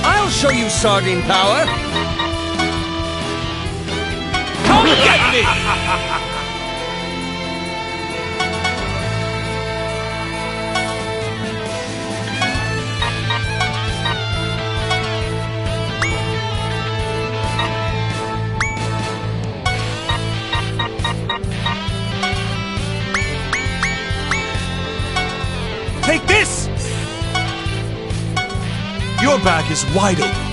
I'll show you sardine power! Come get me! Take this! Your bag is wide open.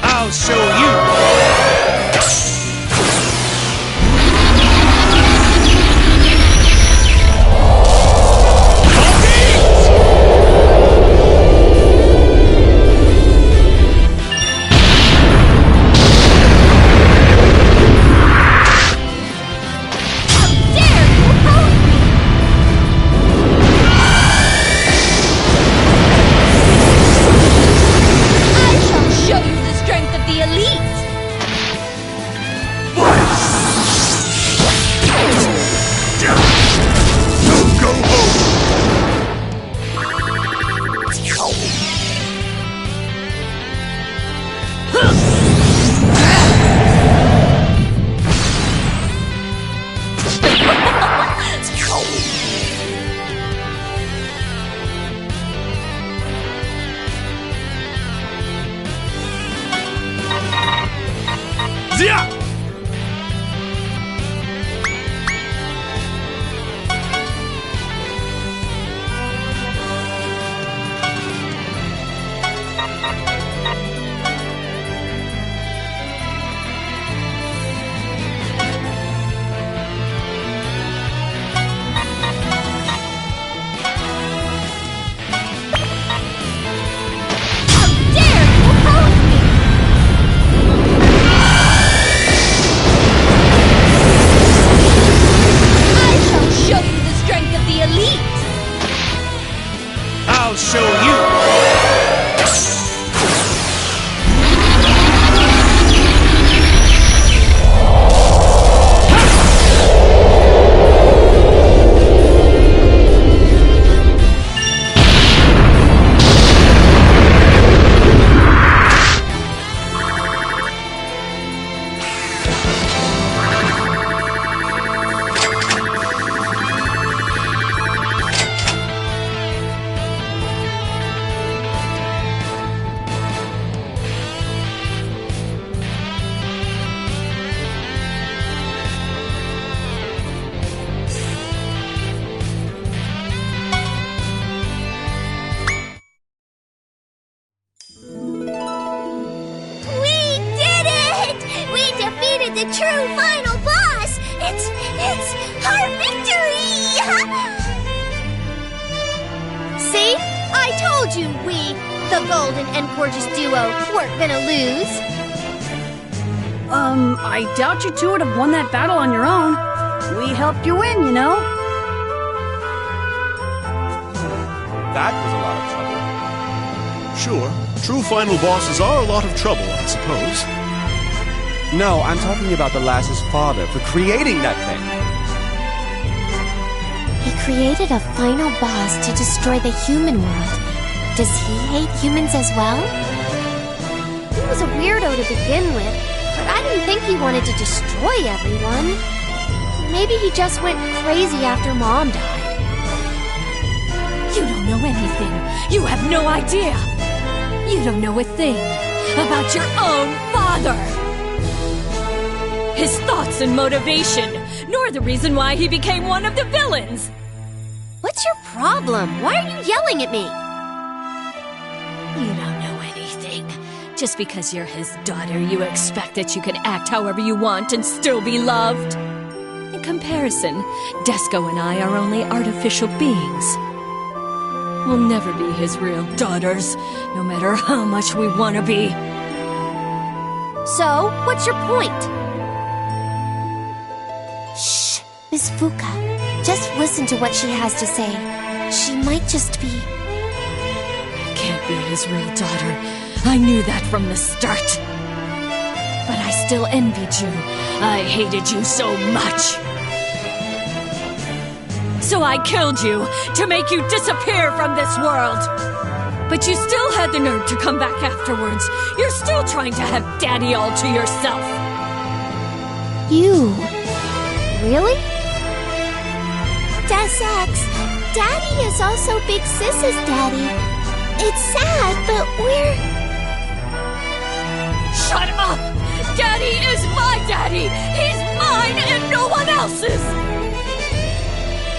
I'll show you! Disgaea! the true final boss! It's our victory! See? I told you we, the golden and gorgeous duo, weren't gonna lose. I doubt you two would have won that battle on your own. We helped you win, you know? That was a lot of trouble. Sure, true final bosses are a lot of trouble, I suppose. No, I'm talking about the lass's father for creating that thing. He created a final boss to destroy the human world. Does he hate humans as well? He was a weirdo to begin with, but I didn't think he wanted to destroy everyone. Maybe he just went crazy after Mom died. You don't know anything. You have no idea. You don't know a thing about your own father. His thoughts and motivation, nor the reason why he became one of the villains. What's your problem? Why are you yelling at me? You don't know anything. Just because you're his daughter, you expect that you can act however you want and still be loved. In comparison, Disgaea and I are only artificial beings. We'll never be his real daughters, no matter how much we want to be. So, what's your point? Shh, Miss Fuka. Just listen to what she has to say. She might just be... I can't be his real daughter. I knew that from the start. But I still envied you. I hated you so much. So I killed you to make you disappear from this world. But you still had the nerve to come back afterwards. You're still trying to have Daddy all to yourself. You? Really? Ex, Daddy is also Big Sis's daddy. It's sad, but we're... Shut up! Daddy is my daddy! He's mine and no one else's!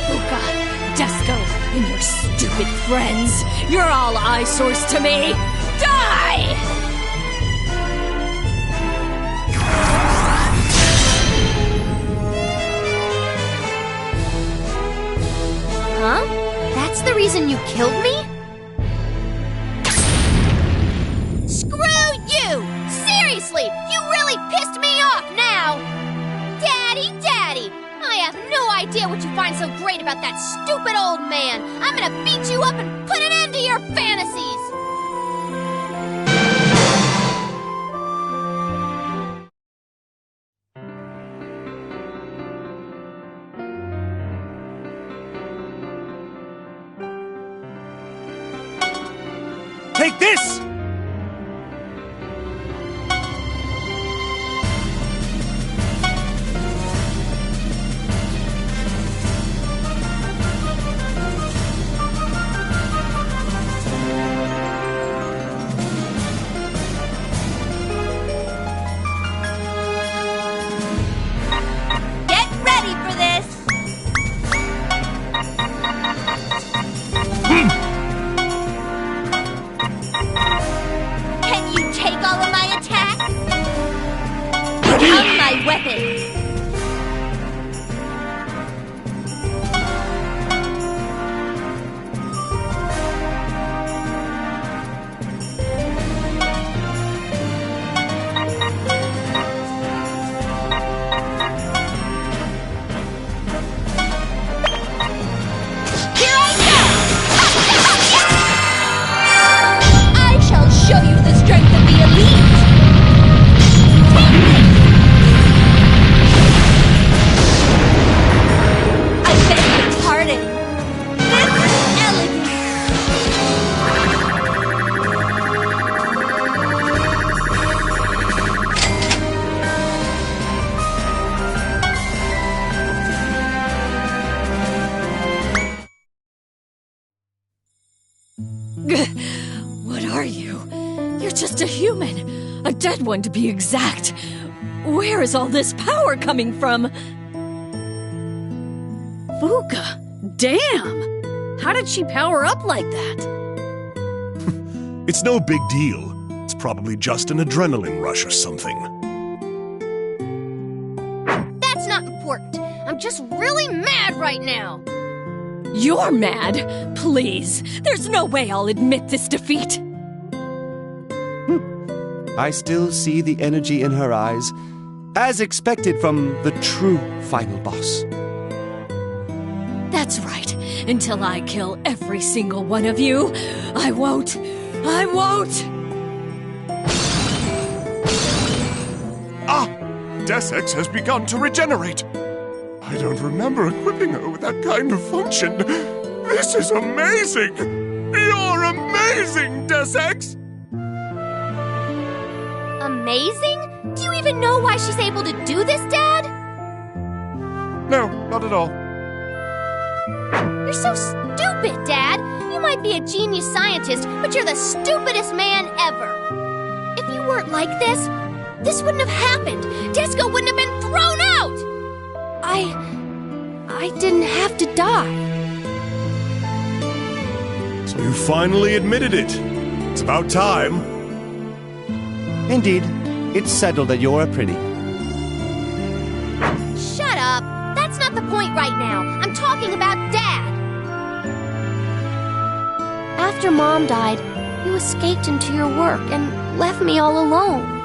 Fuka, Disgaea, and your stupid friends. You're all eyesores to me. Die! Huh? That's the reason you killed me? Screw you! Seriously, you really pissed me off now! Daddy! I have no idea what you find so great about that stupid old man! I'm gonna beat you up and put an end to your fantasies! Take this! Get ready for this! Can you take all of my attacks? Become my weapon! Here I go! I shall show you the strength of the elite! I beg your pardon. This is elegant. What are you? You're just a human. A dead one, to be exact. Where is all this power coming from? Fuka, damn! How did she power up like that? It's no big deal. It's probably just an adrenaline rush or something. worked. I'm just really mad right now. You're mad? Please. There's no way I'll admit this defeat. I still see the energy in her eyes, as expected from the true final boss. That's right. Until I kill every single one of you, I won't. Desex has begun to regenerate. I don't remember equipping her with that kind of function. This is amazing! You're amazing, Desex! Amazing? Do you even know why she's able to do this, Dad? No, not at all. You're so stupid, Dad. You might be a genius scientist, but you're the stupidest man ever. If you weren't like this wouldn't have happened. Desco wouldn't have been thrown out! I didn't have to die. So you finally admitted it. It's about time. Indeed, it's settled that you're a pretty. Shut up. That's not the point right now. I'm talking about Dad. After Mom died, you escaped into your work and left me all alone.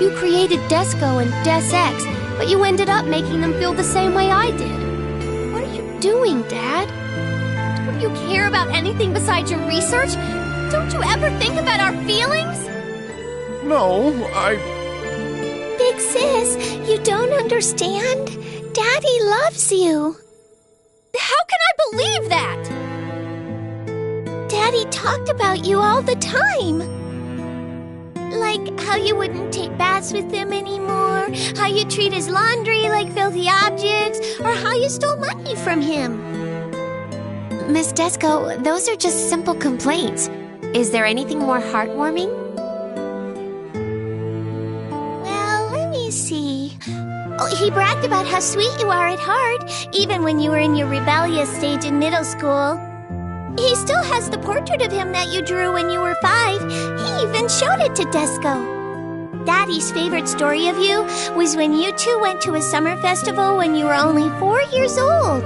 You created Desco and Des-Ex, but you ended up making them feel the same way I did. What are you doing, Dad? Don't you care about anything besides your research? Don't you ever think about our feelings? No, Big sis, you don't understand. Daddy loves you. How can I believe that? Daddy talked about you all the time. Like how you wouldn't take baths with him anymore, how you treat his laundry like filthy objects, or how you stole money from him. Miss Desco, those are just simple complaints. Is there anything more heartwarming? Well, let me see. Oh, he bragged about how sweet you are at heart, even when you were in your rebellious stage in middle school. He still has the portrait of him that you drew when you were 5. He even showed it to Desco. Daddy's favorite story of you was when you two went to a summer festival when you were only 4 years old.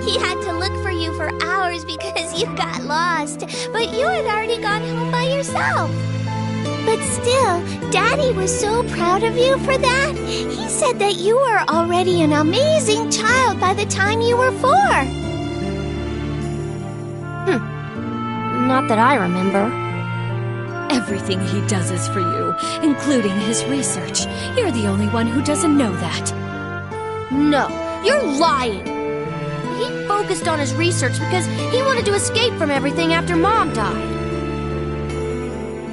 He had to look for you for hours because you got lost, but you had already gone home by yourself. But still, Daddy was so proud of you for that. He said that you were already an amazing child by the time you were 4. Not that I remember. Everything he does is for you, including his research. You're the only one who doesn't know that. No, you're lying. He focused on his research because he wanted to escape from everything after Mom died.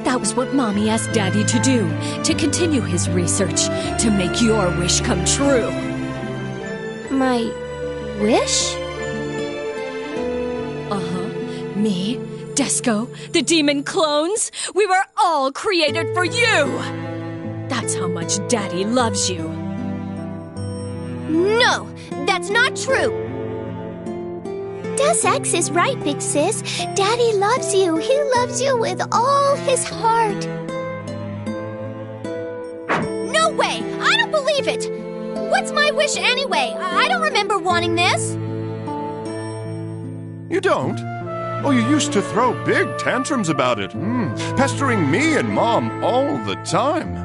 That was what Mommy asked Daddy to do, to continue his research, to make your wish come true. My wish? Me, Desco, the demon clones, we were all created for you! That's how much Daddy loves you. No, that's not true. Des-Ex is right, Big Sis. Daddy loves you. He loves you with all his heart. No way! I don't believe it! What's my wish anyway? I don't remember wanting this. You don't? Oh, you used to throw big tantrums about it, pestering me and Mom all the time.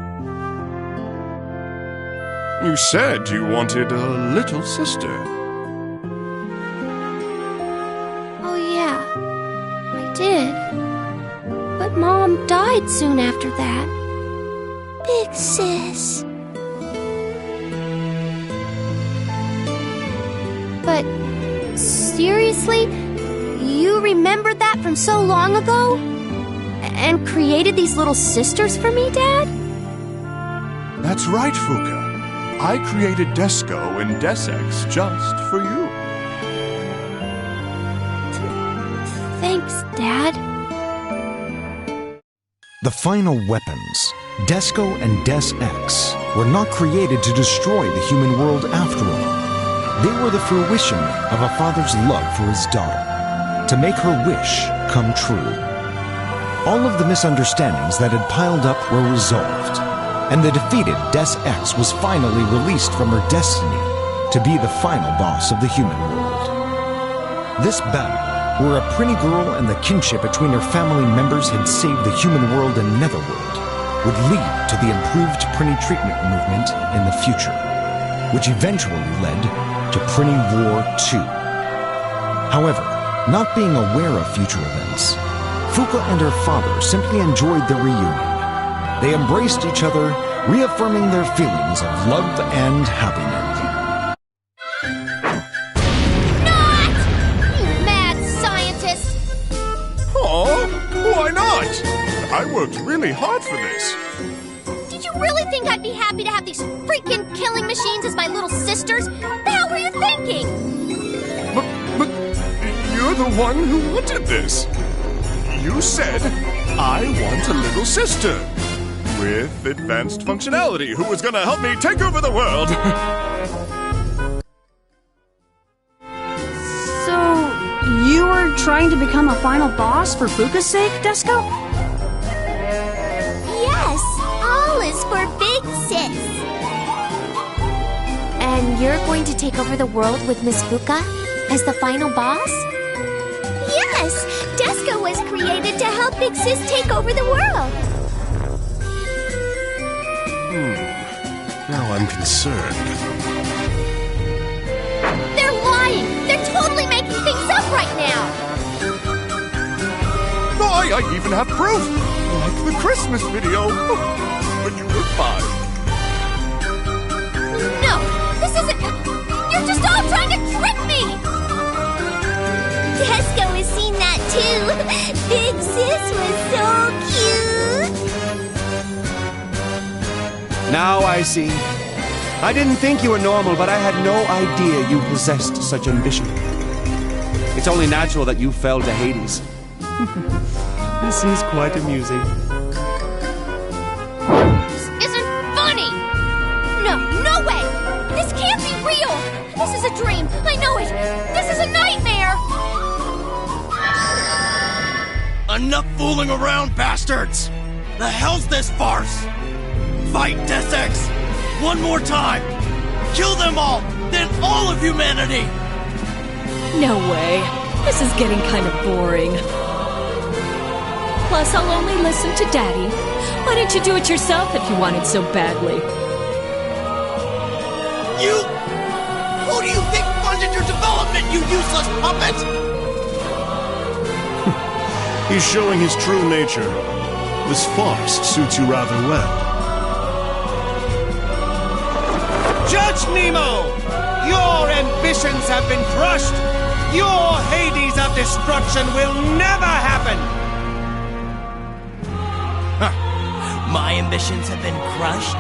You said you wanted a little sister. Oh, yeah. I did. But Mom died soon after that. Big Sis. But seriously? You remembered that from so long ago? And created these little sisters for me, Dad? That's right, Fuka. I created Desco and Des-Ex just for you. Thanks, Dad. The final weapons, Desco and Des-Ex, were not created to destroy the human world after all. They were the fruition of a father's love for his daughter, to make her wish come true. All of the misunderstandings that had piled up were resolved. and the defeated Des X was finally released from her destiny to be the final boss of the human world. This battle, where a pretty girl and the kinship between her family members had saved the human world and Netherworld, would lead to the improved Prinny treatment movement in the future, which eventually led to Prinny War 2. However, not being aware of future events, Fuka and her father simply enjoyed the reunion. They embraced each other, reaffirming their feelings of love and happiness. Not! You mad scientist! Oh, why not? I worked really hard for this. Did you really think I'd be happy to have these freaking killing machines as my little sisters? The hell were you thinking? But you're the one who wanted this. You said, I want a little sister with advanced functionality who was gonna help me take over the world. So, you were trying to become a final boss for Fuka's sake, Desco? Yes, all is for Big Sis. And you're going to take over the world with Miss Fuka as the final boss? Yes, Desco was created to help Big Sis take over the world. Now I'm concerned. They're lying! They're totally making things up right now! No, I even have proof! Like the Christmas video when you were 5. No, this isn't... You're just all trying to trick me! Desco has seen that too! Big Sis was so cute! Now I see. I didn't think you were normal, but I had no idea you possessed such ambition. It's only natural that you fell to Hades. This is quite amusing. This isn't funny! No, no way! This can't be real! This is a dream! I know it! This is a nightmare! Enough fooling around, bastards! The hell's this farce? Fight Des X! One more time! Kill them all! Then all of humanity! No way. This is getting kind of boring. Plus, I'll only listen to Daddy. Why didn't you do it yourself if you wanted so badly? You... Who do you think funded your development, you useless puppet? He's showing his true nature. This farce suits you rather well. Judge Nemo! Your ambitions have been crushed! Your Hades of destruction will never happen! My ambitions have been crushed?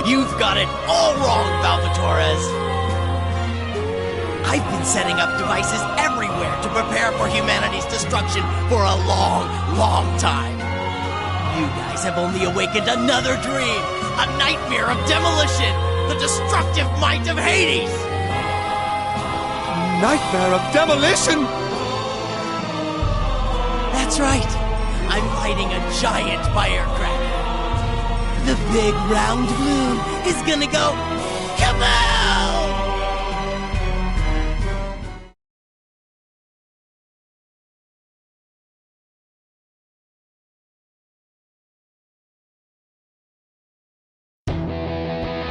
You've got it all wrong, Valvatores. I've been setting up devices everywhere to prepare for humanity's destruction for a long, long time. You guys have only awakened another dream, a nightmare of demolition, the destructive might of Hades! Nightmare of demolition! That's right. I'm fighting a giant firecracker. The big round balloon is gonna go kaboom!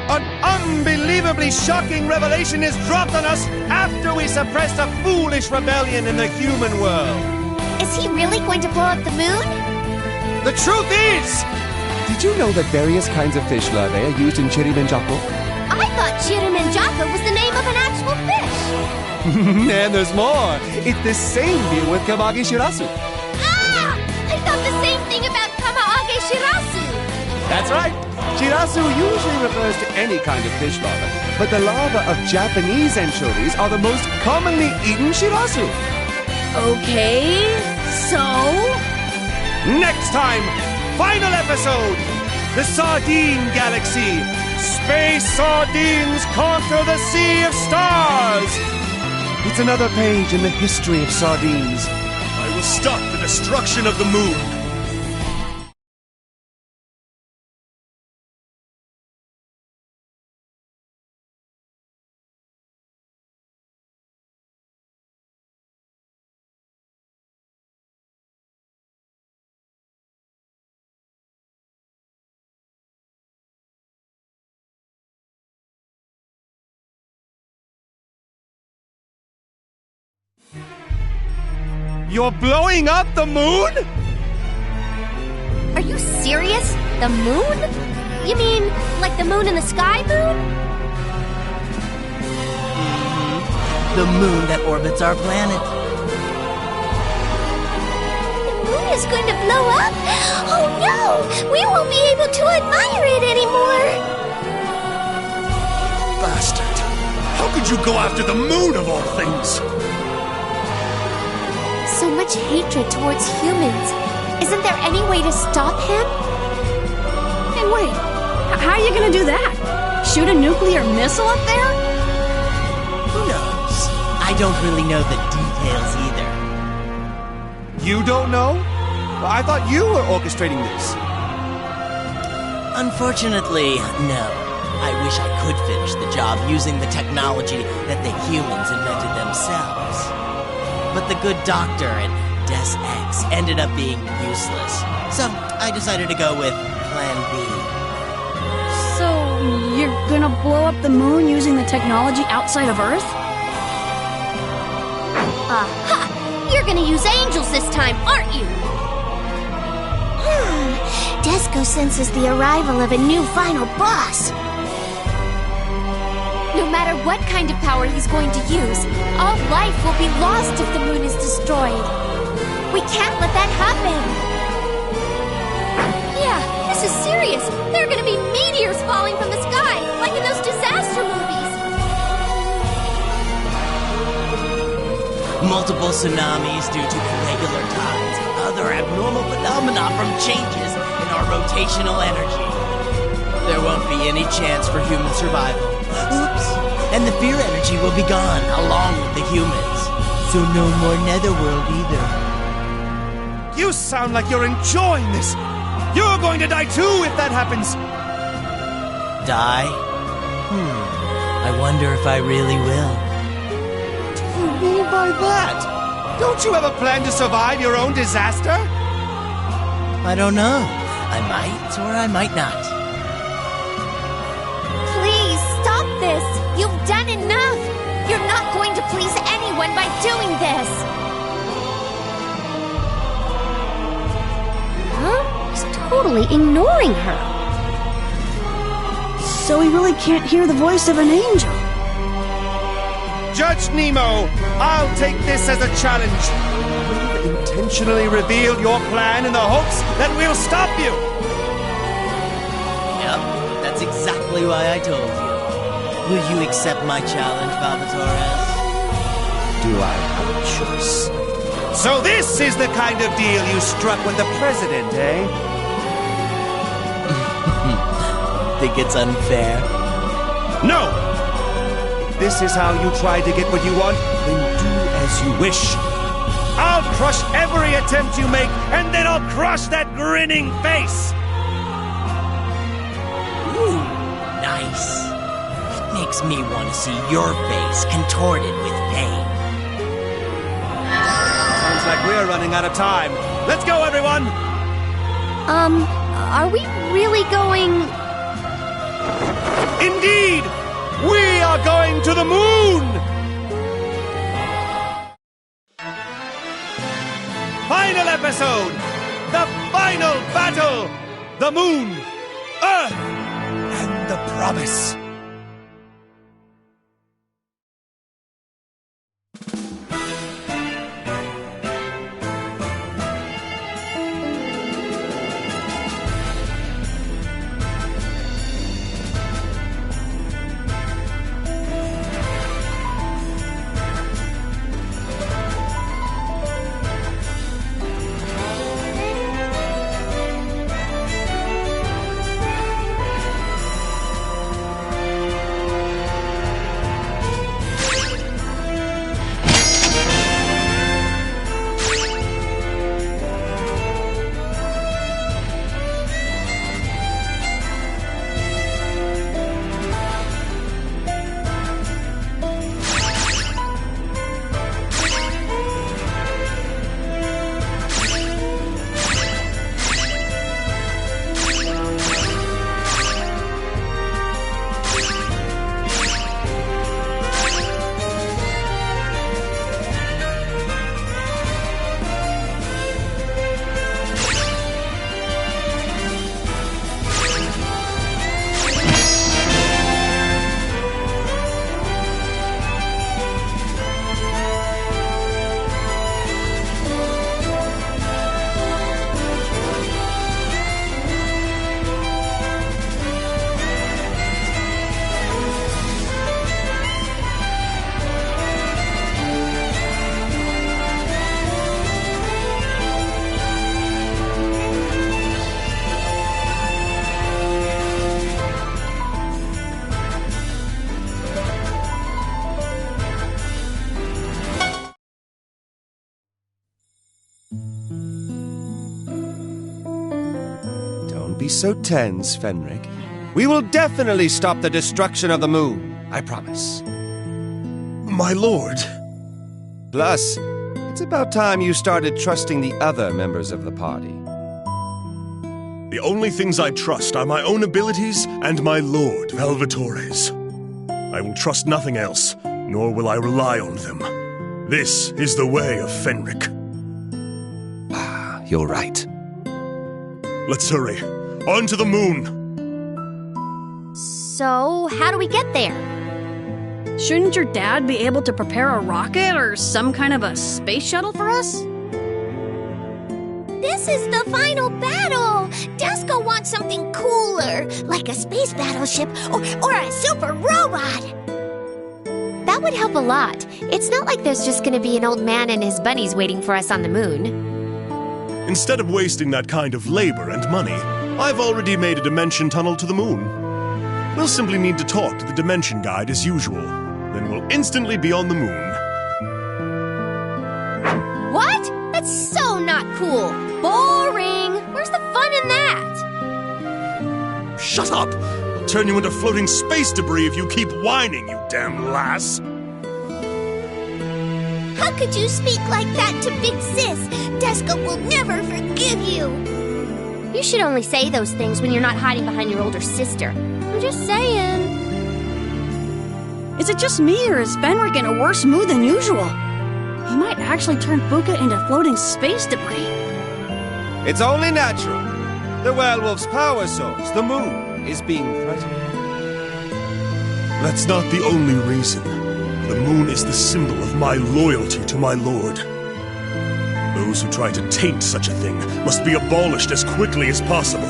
An unbelievably shocking revelation is dropped on us after we suppressed a foolish rebellion in the human world. Is he really going to blow up the moon? The truth is... Did you know that various kinds of fish larvae are used in Chirimenjaku? I thought Chirimenjaku was the name of an actual fish. And there's more. It's the same deal with Kamagi Shirasu. Ah! I thought the same thing about Kamaage Shirasu. That's right. Shirasu usually refers to any kind of fish larva, but the larvae of Japanese anchovies are the most commonly eaten shirasu. Okay, so... Next time, final episode, the Sardine Galaxy. Space sardines conquer the Sea of Stars. It's another page in the history of sardines. I will stop the destruction of the moon. You're blowing up the moon? Are you serious? The moon? You mean, like the moon in the sky moon? The moon that orbits our planet. The moon is going to blow up? Oh no! We won't be able to admire it anymore! Bastard! How could you go after the moon of all things? So much hatred towards humans. Isn't there any way to stop him? Hey, wait. How are you gonna do that? Shoot a nuclear missile up there? Who knows? I don't really know the details either. You don't know? Well, I thought you were orchestrating this. Unfortunately, no. I wish I could finish the job using the technology that the humans invented themselves. But the good doctor and Disgaea ended up being useless. So I decided to go with Plan B. So, you're gonna blow up the moon using the technology outside of Earth? Aha! You're gonna use angels this time, aren't you? Disco senses the arrival of a new final boss. No matter what kind of power he's going to use, all life will be lost if the moon is destroyed. We can't let that happen. Yeah, this is serious. There are going to be meteors falling from the sky, like in those disaster movies. Multiple tsunamis due to irregular tides and other abnormal phenomena from changes in our rotational energy. There won't be any chance for human survival. Oops. And the fear energy will be gone, along with the humans. So no more netherworld either. You sound like you're enjoying this. You're going to die too if that happens. Die? I wonder if I really will. What do you mean by that? Don't you have a plan to survive your own disaster? I don't know. I might or I might not. Please, stop this. You've done enough. You're not going to please anyone by doing this. Huh? He's totally ignoring her. So he really can't hear the voice of an angel. Judge Nemo, I'll take this as a challenge. You've intentionally revealed your plan in the hopes that we'll stop you. Yep, that's exactly why I told you. Will you accept my challenge, Valvatores? Do I have a choice? So this is the kind of deal you struck with the president, eh? Think it's unfair? No! If this is how you try to get what you want, then do as you wish. I'll crush every attempt you make, and then I'll crush that grinning face! Ooh, nice. It makes me want to see your face contorted with pain. Sounds like we're running out of time. Let's go, everyone! Are we really going... Indeed! We are going to the moon! Final episode! The final battle! The moon, Earth, and the promise. be so tense, Fenric. We will definitely stop the destruction of the moon, I promise. My lord. Plus, it's about time you started trusting the other members of the party. The only things I trust are my own abilities and my lord, Velvatores. I will trust nothing else, nor will I rely on them. This is the way of Fenric. Ah, you're right. Let's hurry. On to the moon! So, how do we get there? Shouldn't your dad be able to prepare a rocket or some kind of a space shuttle for us? This is the final battle! Desco wants something cooler, like a space battleship or a super robot! That would help a lot. It's not like there's just gonna be an old man and his bunnies waiting for us on the moon. Instead of wasting that kind of labor and money, I've already made a dimension tunnel to the moon. We'll simply need to talk to the dimension guide as usual. Then we'll instantly be on the moon. What? That's so not cool! Boring! Where's the fun in that? Shut up! I'll turn you into floating space debris if you keep whining, you damn lass! How could you speak like that to Big Sis? Desco will never forgive you! You should only say those things when you're not hiding behind your older sister. I'm just saying. Is it just me, or is Fenric in a worse mood than usual? He might actually turn Buka into floating space debris. It's only natural. The werewolf's power source, the moon, is being threatened. That's not the only reason. The moon is the symbol of my loyalty to my lord. Those who try to taint such a thing must be abolished as quickly as possible.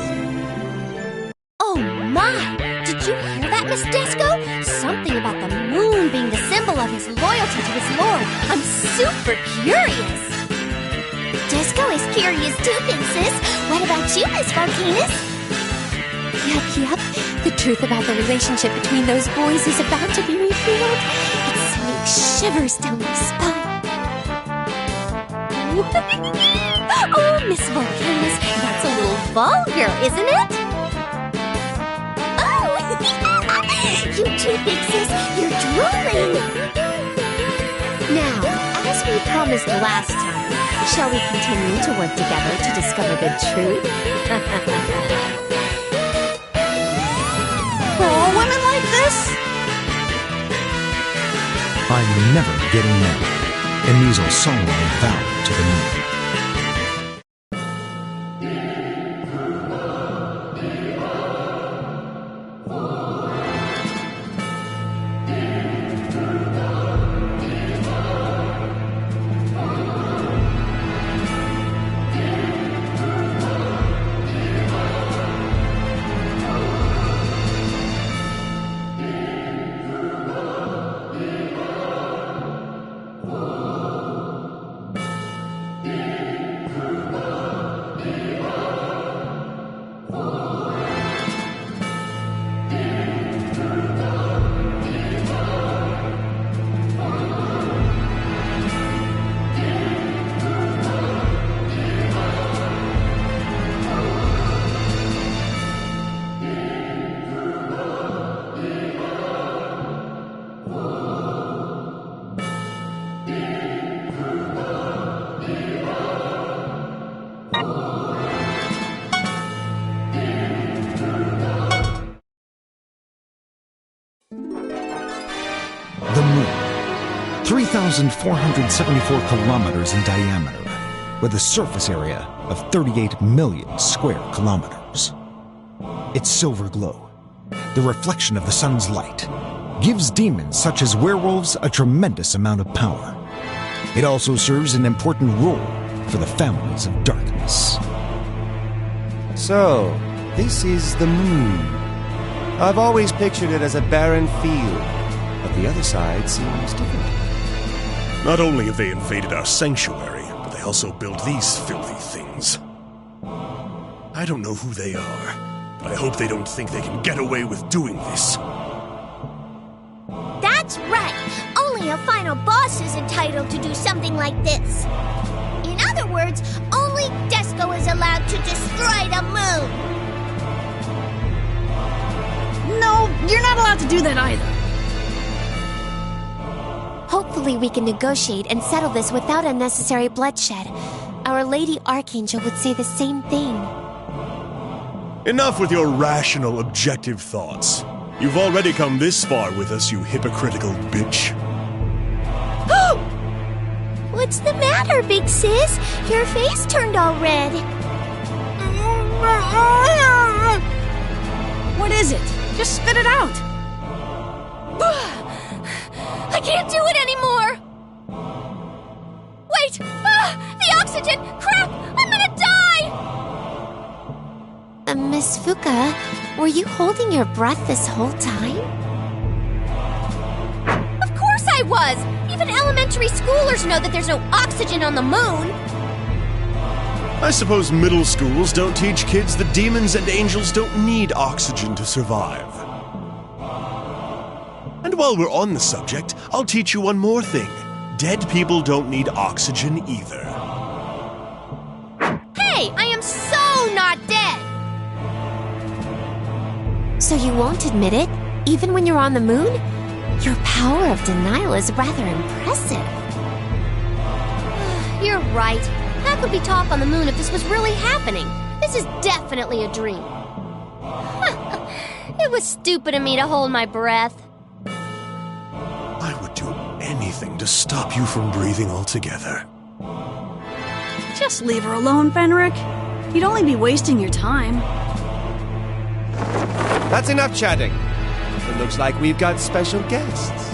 Oh my! Did you hear that, Miss Desco? Something about the moon being the symbol of his loyalty to his lord. I'm super curious! Desco is curious too, Princess. What about you, Miss Volcanus? Yup. The truth about the relationship between those boys is about to be revealed. It sends shivers down my spine. Oh, Miss Volcanus, that's a little vulgar, isn't it? Oh! You too, Big Sis, you're drooling! Now, as we promised last time, shall we continue to work together to discover the truth? Oh, women like this? I'm never getting married. And Measle solemnly vowed to the moon. The moon, 3,474 kilometers in diameter, with a surface area of 38 million square kilometers. Its silver glow, the reflection of the sun's light, gives demons such as werewolves a tremendous amount of power. It also serves an important role for the families of darkness. So, this is the moon. I've always pictured it as a barren field, but the other side seems different. Not only have they invaded our sanctuary, but they also built these filthy things. I don't know who they are, but I hope they don't think they can get away with doing this. That's right! Only a final boss is entitled to do something like this. In other words, only Desco is allowed to destroy the moon. about to do that either. Hopefully we can negotiate and settle this without unnecessary bloodshed. Our Lady Archangel would say the same thing. Enough with your rational, objective thoughts. You've already come this far with us, you hypocritical bitch. What's the matter, big sis? Your face turned all red. What is it? Just spit it out. I can't do it anymore! Wait! The oxygen! Crap! I'm gonna die! Miss Fuka, were you holding your breath this whole time? Of course I was! Even elementary schoolers know that there's no oxygen on the moon! I suppose middle schools don't teach kids that demons and angels don't need oxygen to survive. And while we're on the subject, I'll teach you one more thing. Dead people don't need oxygen either. Hey, I am so not dead! So you won't admit it, even when you're on the moon? Your power of denial is rather impressive. You're right. How could we talk on the moon if this was really happening? This is definitely a dream. It was stupid of me to hold my breath. I would do anything to stop you from breathing altogether. Just leave her alone, Fenric. You'd only be wasting your time. That's enough chatting. It looks like we've got special guests.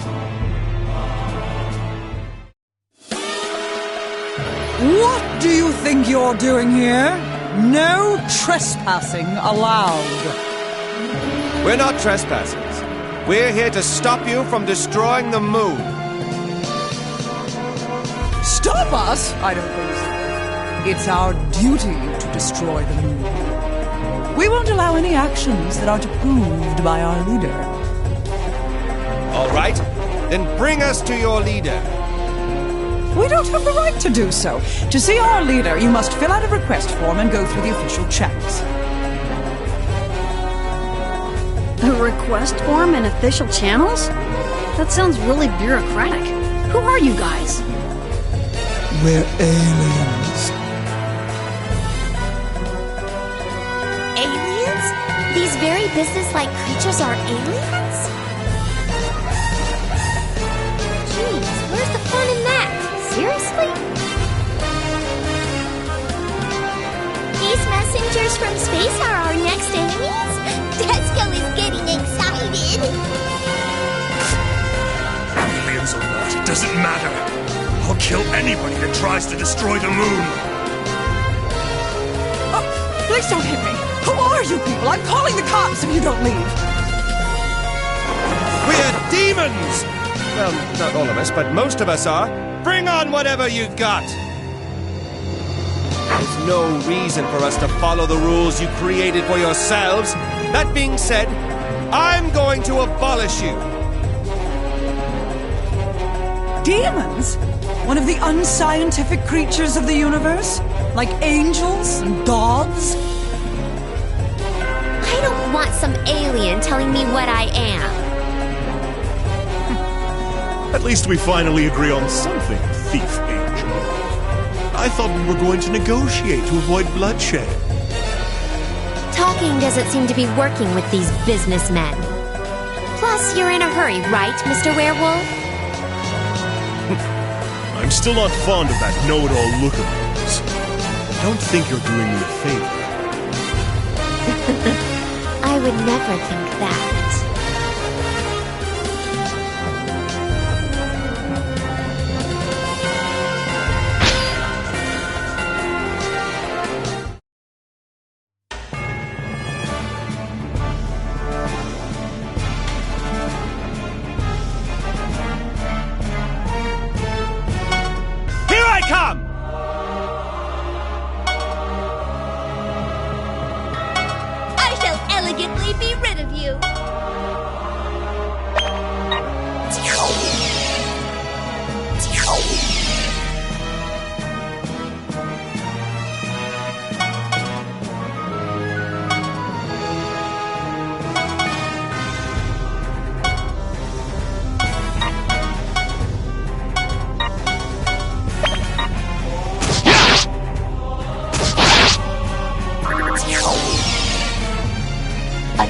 What do you think you're doing here? No trespassing allowed. We're not trespassers. We're here to stop you from destroying the moon. Stop us? I don't think so. It's our duty to destroy the moon. We won't allow any actions that aren't approved by our leader. All right, then bring us to your leader. We don't have the right to do so. To see our leader, you must fill out a request form and go through the official channels. A request form and official channels? That sounds really bureaucratic. Who are you guys? We're aliens. Aliens? These very businesslike creatures are aliens? Jeez, where's the fun in that? Seriously? These messengers from space are our next enemies? Desco is getting excited. Aliens or not, it doesn't matter. I'll kill anybody that tries to destroy the moon. Oh, please don't hit me. Who are you people? I'm calling the cops if you don't leave. We're demons! Well, not all of us, but most of us are. Bring on whatever you've got! There's no reason for us to follow the rules you created for yourselves. That being said, I'm going to abolish you. Demons? One of the unscientific creatures of the universe? Like angels and gods? I don't want some alien telling me what I am. At least we finally agree on something, Thief Angel. I thought we were going to negotiate to avoid bloodshed. Talking doesn't seem to be working with these businessmen. Plus, you're in a hurry, right, Mr. Werewolf? I'm still not fond of that know-it-all look of yours. Don't think you're doing me a favor. I would never think that. Come! I shall elegantly be rid of you.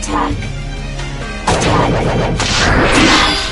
Attack! Attack! Smash!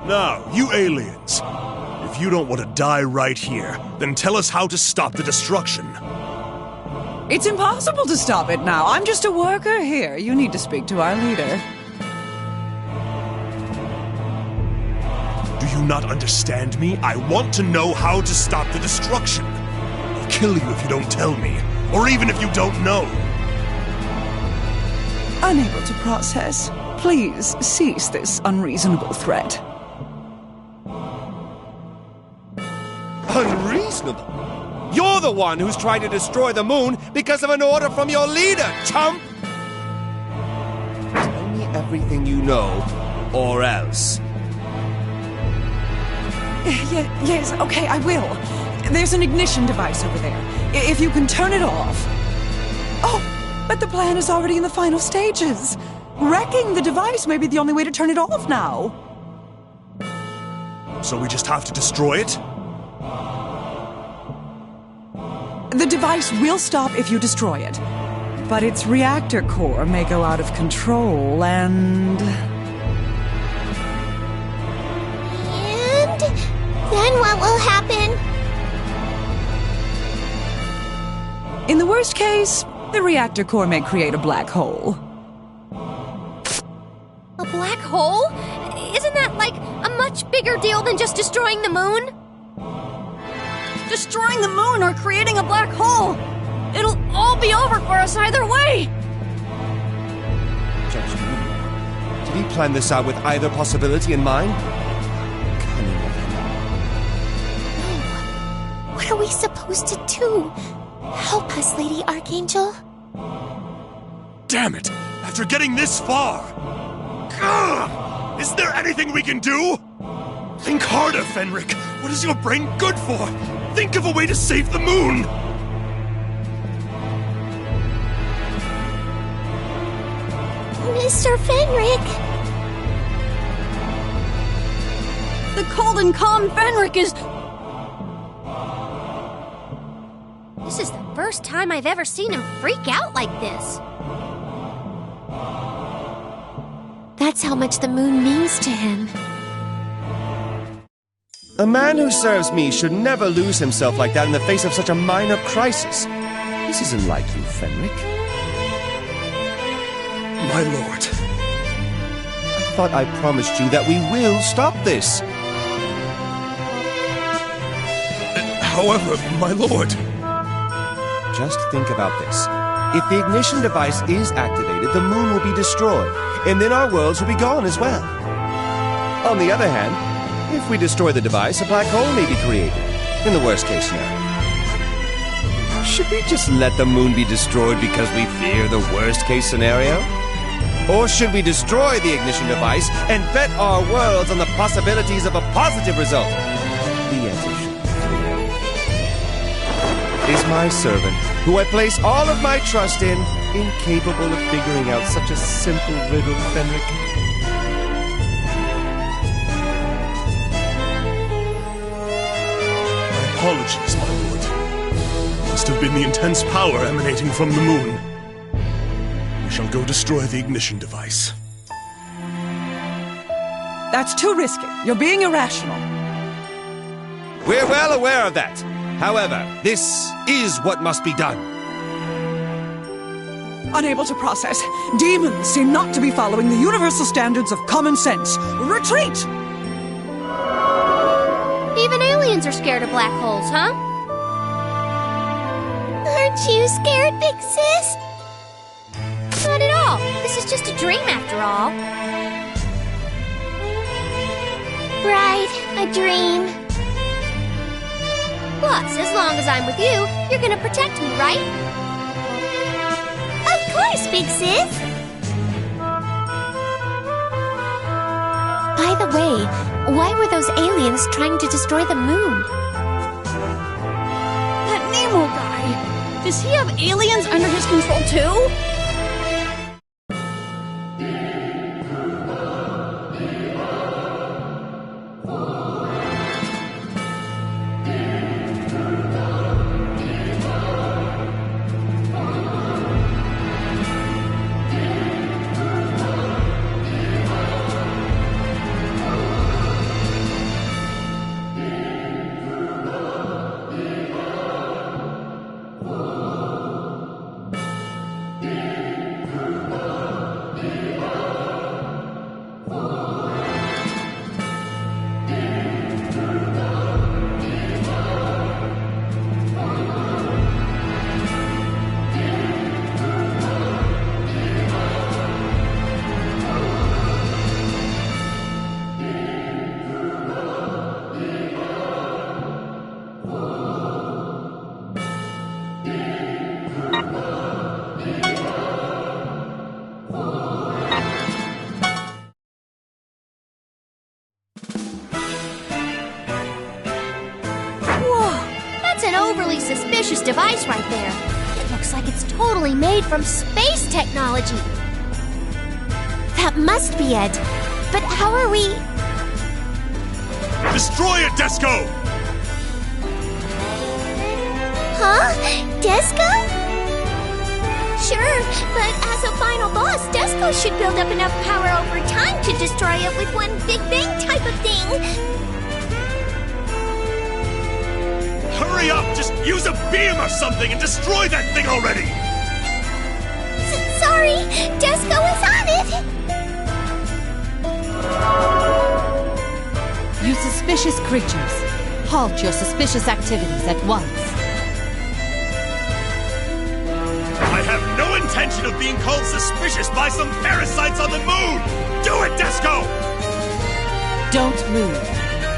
Now, you aliens, if you don't want to die right here, then tell us how to stop the destruction. It's impossible to stop it now. I'm just a worker here. You need to speak to our leader. Do you not understand me? I want to know how to stop the destruction. I'll kill you if you don't tell me, or even if you don't know. Unable to process. Please cease this unreasonable threat. Unreasonable? You're the one who's trying to destroy the moon because of an order from your leader, chump! Tell me everything you know, or else. Yes, okay, I will. There's an ignition device over there. If you can turn it off. Oh, but the plan is already in the final stages. Wrecking the device may be the only way to turn it off now. So we just have to destroy it? The device will stop if you destroy it. But its reactor core may go out of control and... And then what will happen? In the worst case, the reactor core may create a black hole. A black hole? Isn't that like a much bigger deal than just destroying the moon? Destroying the moon or creating a black hole! It'll all be over for us either way! Judge Moon, did he plan this out with either possibility in mind? Cunning of him. No. What are we supposed to do? Help us, Lady Archangel. Damn it! After getting this far! Ugh! Is there anything we can do? Think harder, Fenric! What is your brain good for? Think of a way to save the moon! Mr. Fenric! The cold and calm Fenric is... This is the first time I've ever seen him freak out like this. That's how much the moon means to him. A man who serves me should never lose himself like that in the face of such a minor crisis. This isn't like you, Fenric. My lord. I thought I promised you that we will stop this. However, my lord... Just think about this. If the ignition device is activated, the moon will be destroyed, and then our worlds will be gone as well. On the other hand, if we destroy the device, a black hole may be created, in the worst case scenario. Should we just let the moon be destroyed because we fear the worst case scenario? Or should we destroy the ignition device and bet our worlds on the possibilities of a positive result? The answer should be clear. Is my servant, who I place all of my trust in, incapable of figuring out such a simple riddle, Fenric? My apologies, my lord. Must have been the intense power emanating from the moon. We shall go destroy the ignition device. That's too risky. You're being irrational. We're well aware of that. However, this is what must be done. Unable to process, demons seem not to be following the universal standards of common sense. Retreat! Even aliens are scared of black holes, huh? Aren't you scared, Big Sis? Not at all. This is just a dream after all. Right, a dream. Plus, as long as I'm with you, you're gonna protect me, right? Of course, Big Sis! By the way, why were those aliens trying to destroy the moon? That Nemo guy! Does he have aliens under his control too? Suspicious device right there. It looks like it's totally made from space technology. That must be it. But how are we... Destroy it, Desco! Huh? Desco? Sure, but as a final boss, Desco should build up enough power over time to destroy it with one Big Bang type of thing. Hurry up! Just use a beam or something and destroy that thing already! Sorry, Desco is on it! You suspicious creatures, halt your suspicious activities at once. I have no intention of being called suspicious by some parasites on the moon! Do it, Desco! Don't move.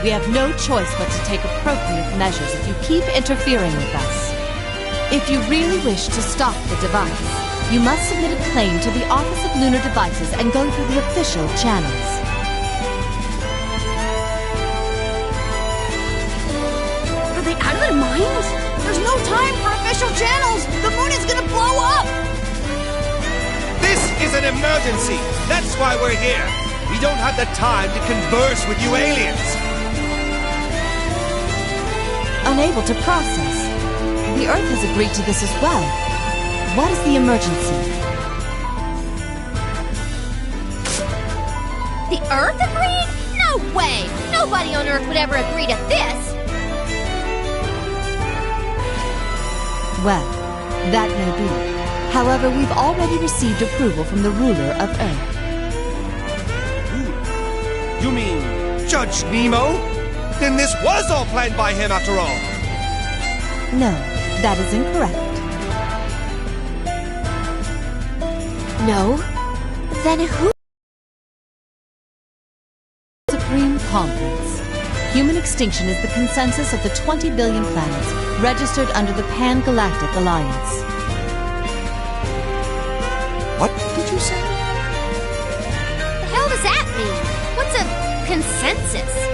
We have no choice but to take appropriate measures if you keep interfering with us. If you really wish to stop the device, you must submit a claim to the Office of Lunar Devices and go through the official channels. Are they out of their minds? There's no time for official channels! The moon is gonna blow up! This is an emergency! That's why we're here! We don't have the time to converse with you aliens! Unable to process. The Earth has agreed to this as well. What is the emergency? The Earth agreed? No way! Nobody on Earth would ever agree to this! Well, that may be. However, we've already received approval from the ruler of Earth. You mean Judge Nemo? Then this was all planned by him after all! No, that is incorrect. No? Then who? Supreme Conference. Human extinction is the consensus of the 20 billion planets registered under the Pan-Galactic Alliance. What did you say? The hell does that mean? What's a consensus?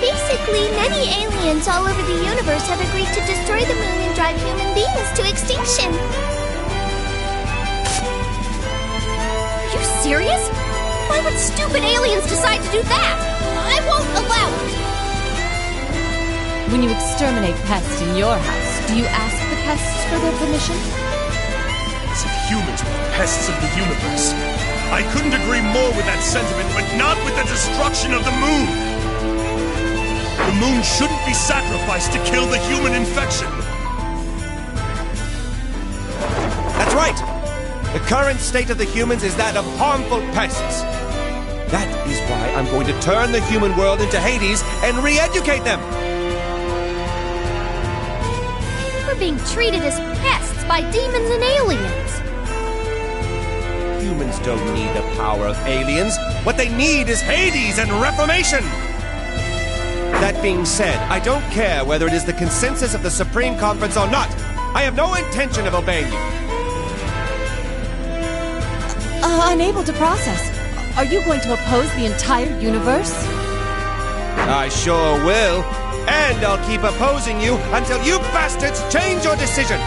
Basically, many aliens all over the universe have agreed to destroy the moon and drive human beings to extinction. Are you serious? Why would stupid aliens decide to do that? I won't allow it! When you exterminate pests in your house, do you ask the pests for their permission? As if humans were the pests of the universe. I couldn't agree more with that sentiment, but not with the destruction of the moon! The moon shouldn't be sacrificed to kill the human infection! That's right! The current state of the humans is that of harmful pests. That is why I'm going to turn the human world into Hades and re-educate them! We're being treated as pests by demons and aliens. Humans don't need the power of aliens. What they need is Hades and reformation! That being said, I don't care whether it is the consensus of the Supreme Conference or not. I have no intention of obeying you. Unable to process. Are you going to oppose the entire universe? I sure will. And I'll keep opposing you until you bastards change your decision.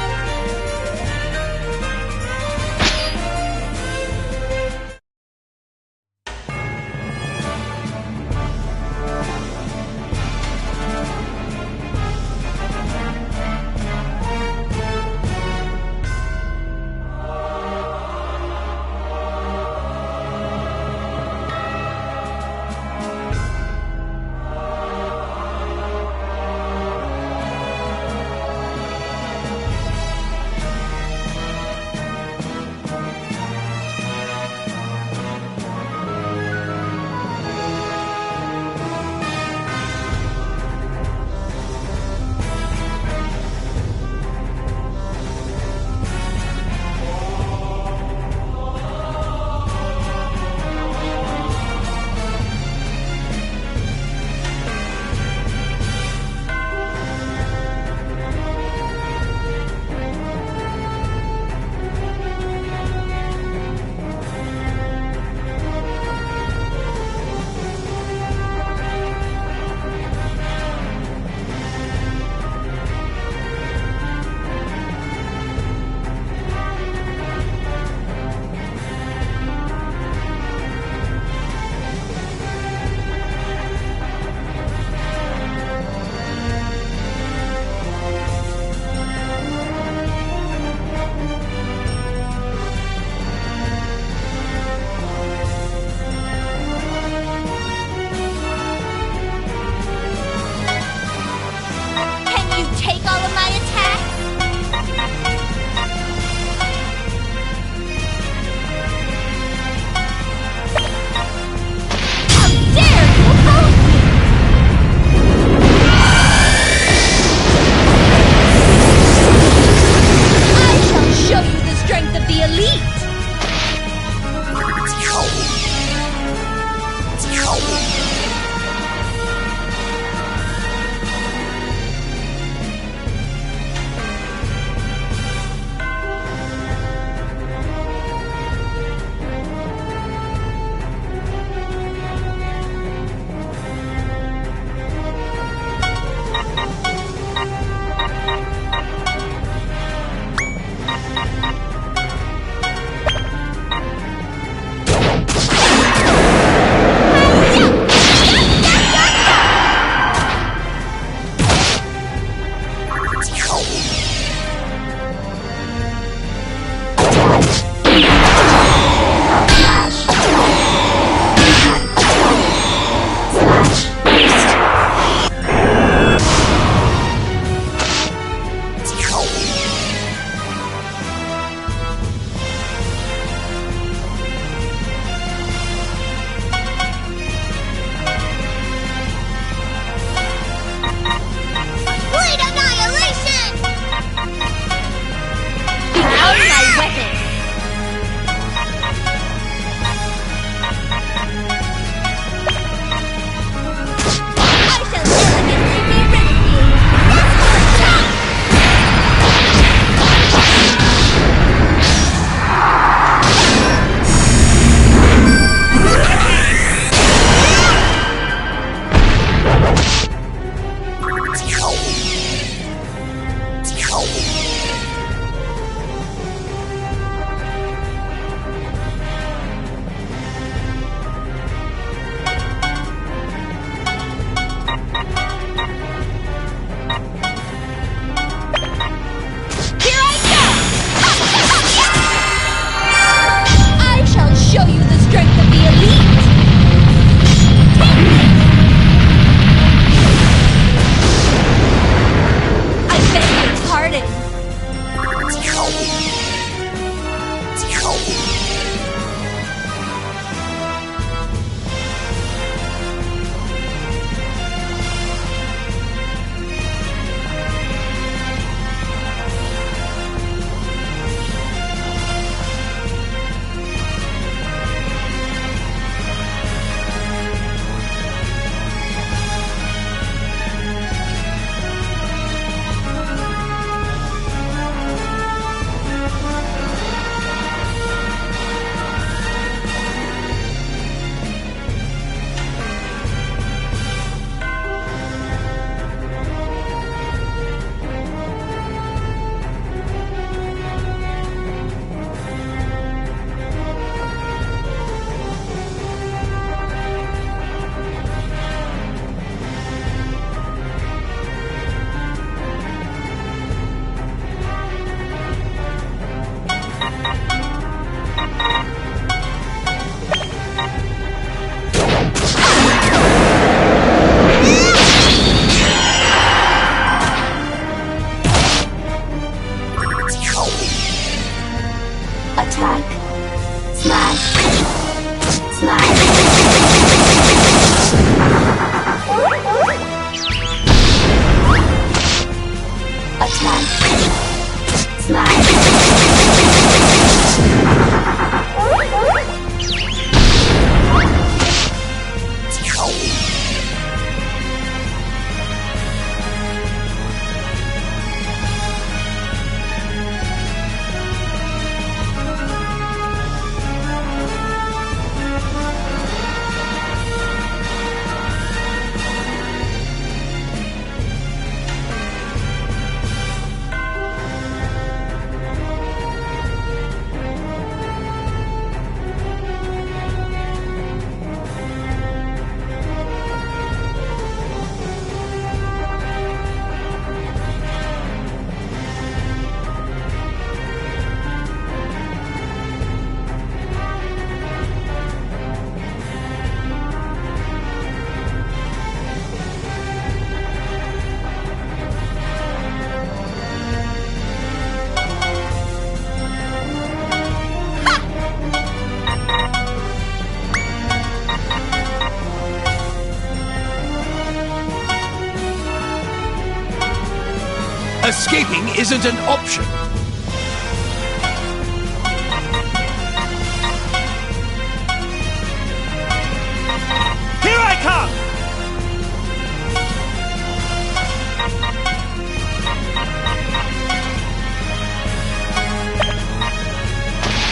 Escaping isn't an option. Here I come!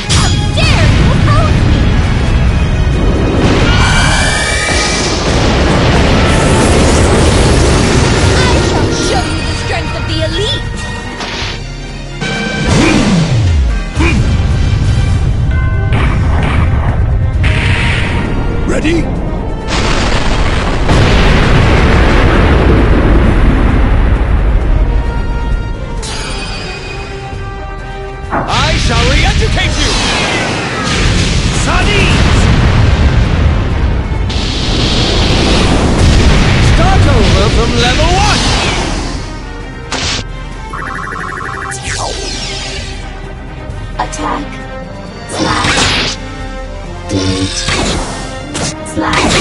How dare you oppose me! I shall show you the strength of the elite! Ready? I shall re-educate you! Sardines! Start over from level 1! Attack. Slash. Delete. Slash.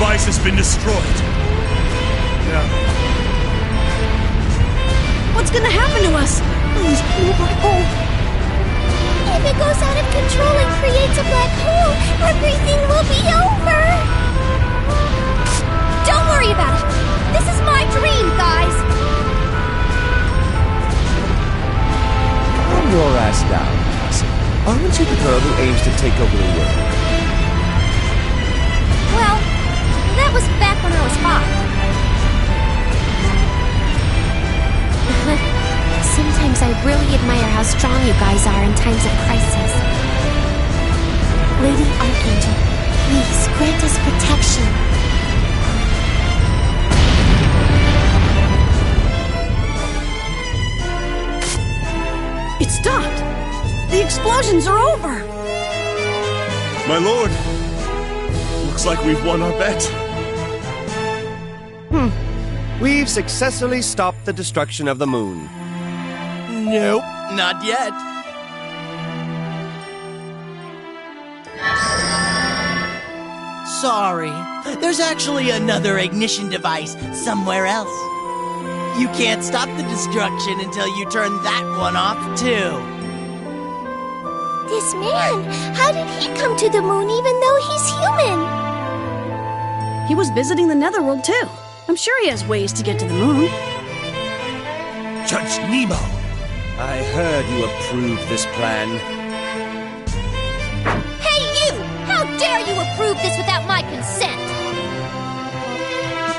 device has been destroyed. What's gonna happen to us? Please, no black hole. If it goes out of control and creates a black hole, everything will be over! Don't worry about it! This is my dream, guys! Calm your ass down, Cassie. Aren't you the girl who aims to take over the world? Well, that was back when I was 5. Sometimes I really admire how strong you guys are in times of crisis. Lady Archangel, please grant us protection. It stopped! The explosions are over! My lord, looks like we've won our bet. We've successfully stopped the destruction of the moon. Nope, not yet. Sorry, there's actually another ignition device somewhere else. You can't stop the destruction until you turn that one off, too. This man, how did he come to the moon even though he's human? He was visiting the Netherworld, too. I'm sure he has ways to get to the moon. Judge Nemo! I heard you approved this plan. Hey you! How dare you approve this without my consent?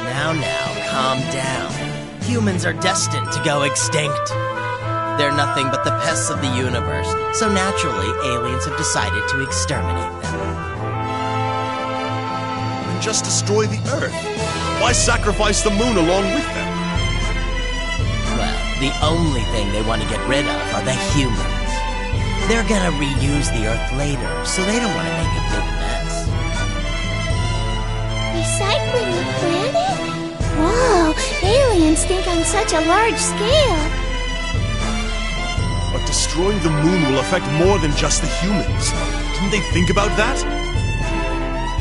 Now, calm down. Humans are destined to go extinct. They're nothing but the pests of the universe, so naturally, aliens have decided to exterminate them. Then just destroy the Earth. Why sacrifice the moon along with them? Well, the only thing they want to get rid of are the humans. They're gonna reuse the Earth later, so they don't want to make a big mess. Recycling the planet? Whoa, aliens think on such a large scale. But destroying the moon will affect more than just the humans. Didn't they think about that?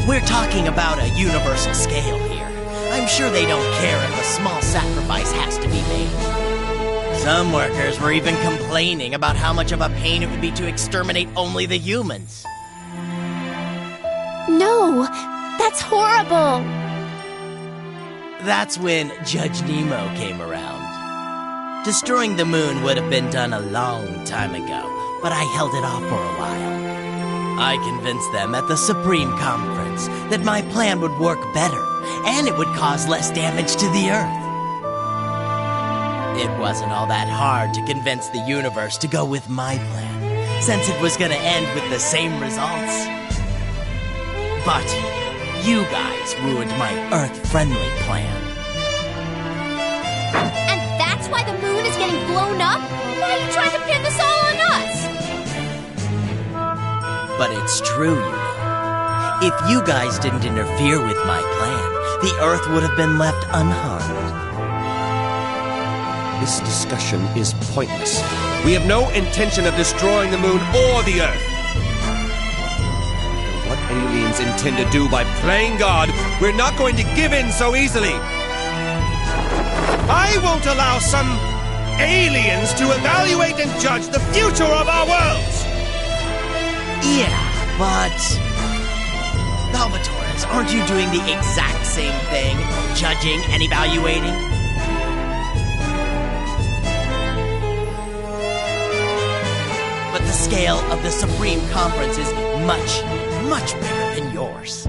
We're talking about a universal scale here. I'm sure they don't care if a small sacrifice has to be made. Some workers were even complaining about how much of a pain it would be to exterminate only the humans. No, that's horrible. That's when Judge Nemo came around. Destroying the moon would have been done a long time ago, but I held it off for a while. I convinced them at the Supreme Conference that my plan would work better, and it would cause less damage to the Earth. It wasn't all that hard to convince the universe to go with my plan, since it was gonna end with the same results. But you guys ruined my Earth-friendly plan. And that's why the moon is getting blown up? Why are you trying to pin this all on us? But it's true, you know. If you guys didn't interfere with my plan, the Earth would have been left unharmed. This discussion is pointless. We have no intention of destroying the moon or the Earth. What aliens intend to do by playing God, we're not going to give in so easily. I won't allow some aliens to evaluate and judge the future of our worlds! Yeah, but... Salvatores, aren't you doing the exact same thing? Judging and evaluating? But the scale of the Supreme Conference is much, much bigger than yours.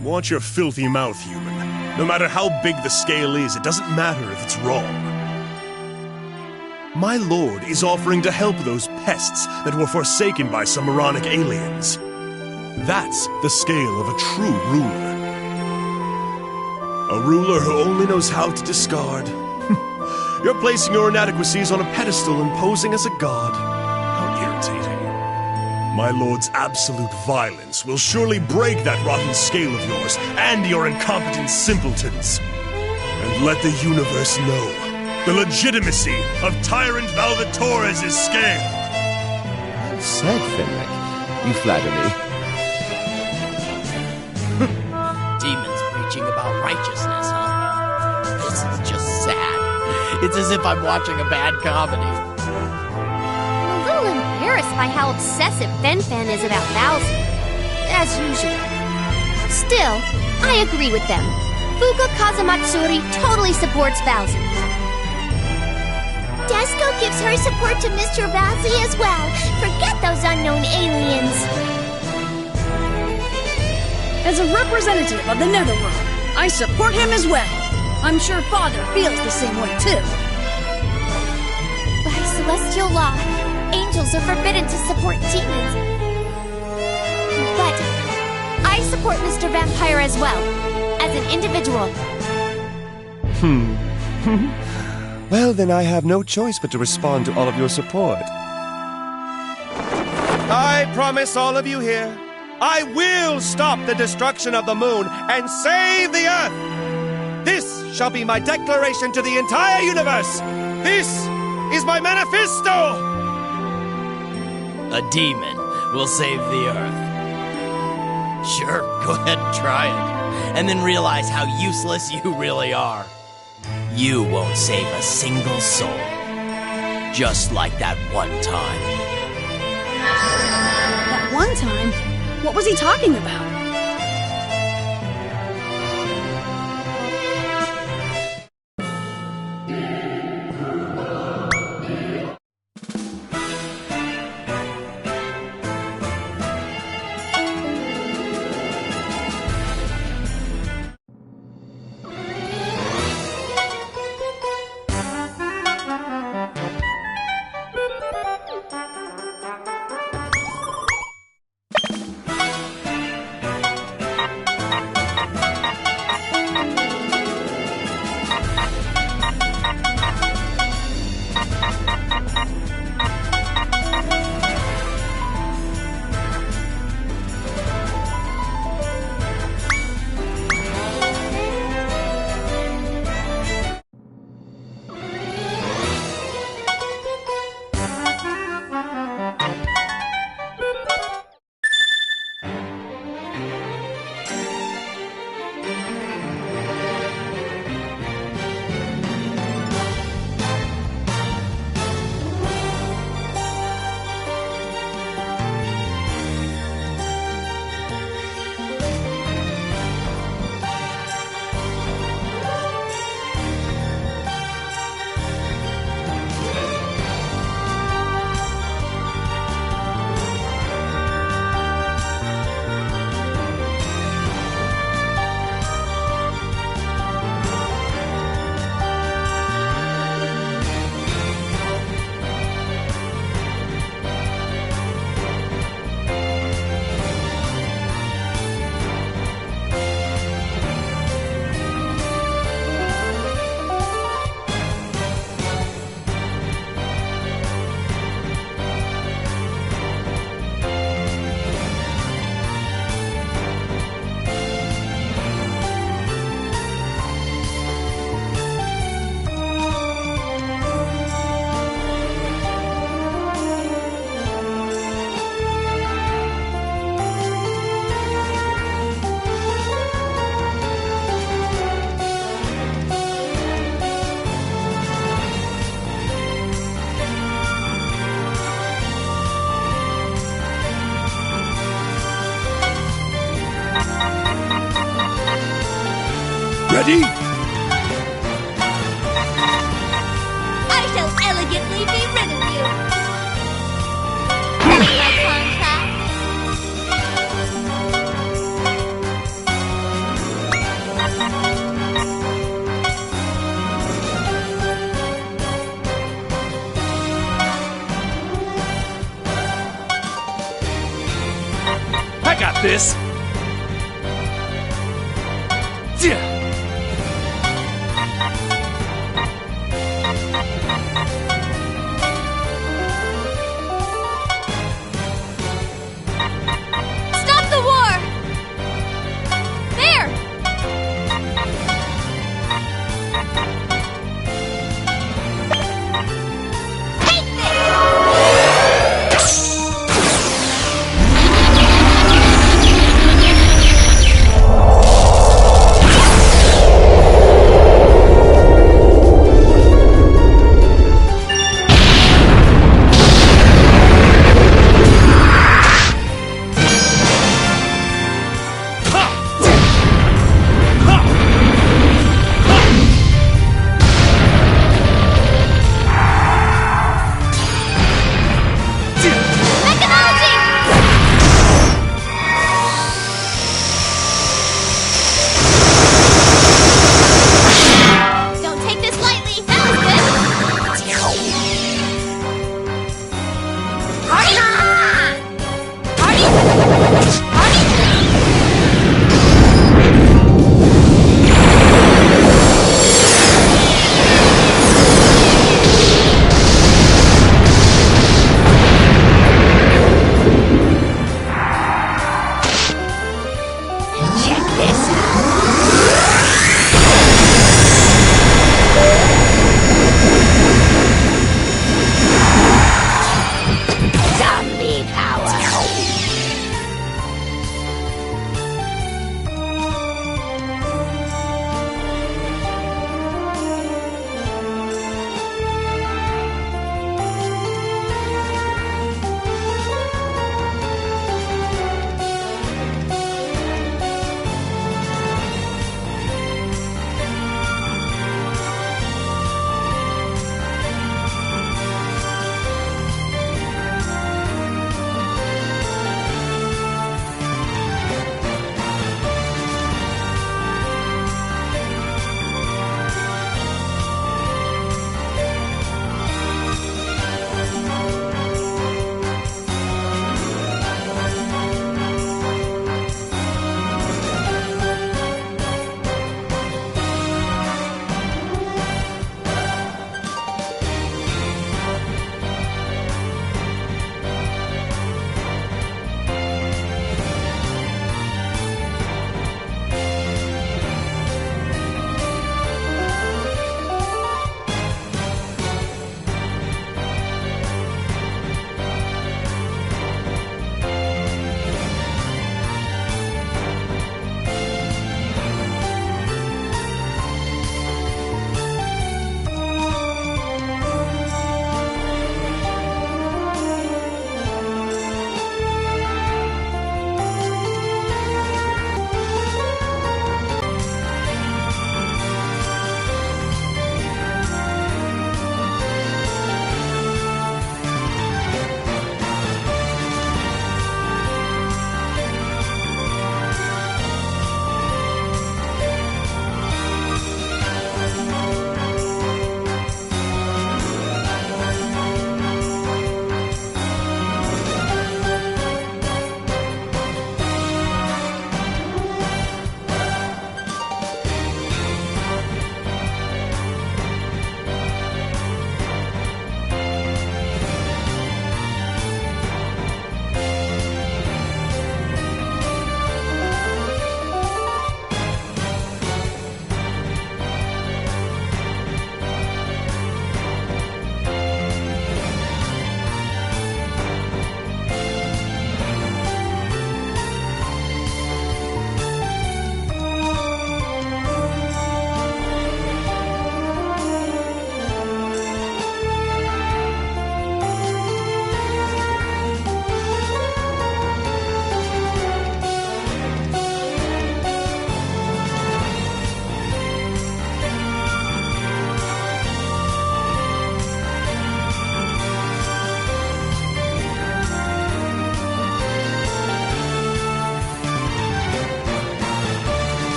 Watch your filthy mouth, human. No matter how big the scale is, it doesn't matter if it's wrong. My lord is offering to help those pests that were forsaken by some moronic aliens. That's the scale of a true ruler. A ruler who only knows how to discard. You're placing your inadequacies on a pedestal and posing as a god. How irritating. My lord's absolute violence will surely break that rotten scale of yours and your incompetent simpletons. And let the universe know the legitimacy of Tyrant Valvatores' scale. Well said, Finrick. You flatter me. It's as if I'm watching a bad comedy. I'm a little embarrassed by how obsessive Fen is about Bowser. As usual. Still, I agree with them. Fuka Kazamatsuri totally supports Bowser. Desco gives her support to Mr. Bowsy as well. Forget those unknown aliens. As a representative of the Netherworld, I support him as well. I'm sure Father feels the same way too. By celestial law, angels are forbidden to support demons. But I support Mr. Vampire as well, as an individual. Well, then I have no choice but to respond to all of your support. I promise all of you here, I will stop the destruction of the moon and save the Earth! This shall be my declaration to the entire universe! This is my manifesto! A demon will save the Earth. Sure, go ahead and try it. And then realize how useless you really are. You won't save a single soul. Just like that one time. That one time? What was he talking about? Ready? I shall elegantly be rid of you. My contract. I got this! Yeah. Stop the war! There! Take this!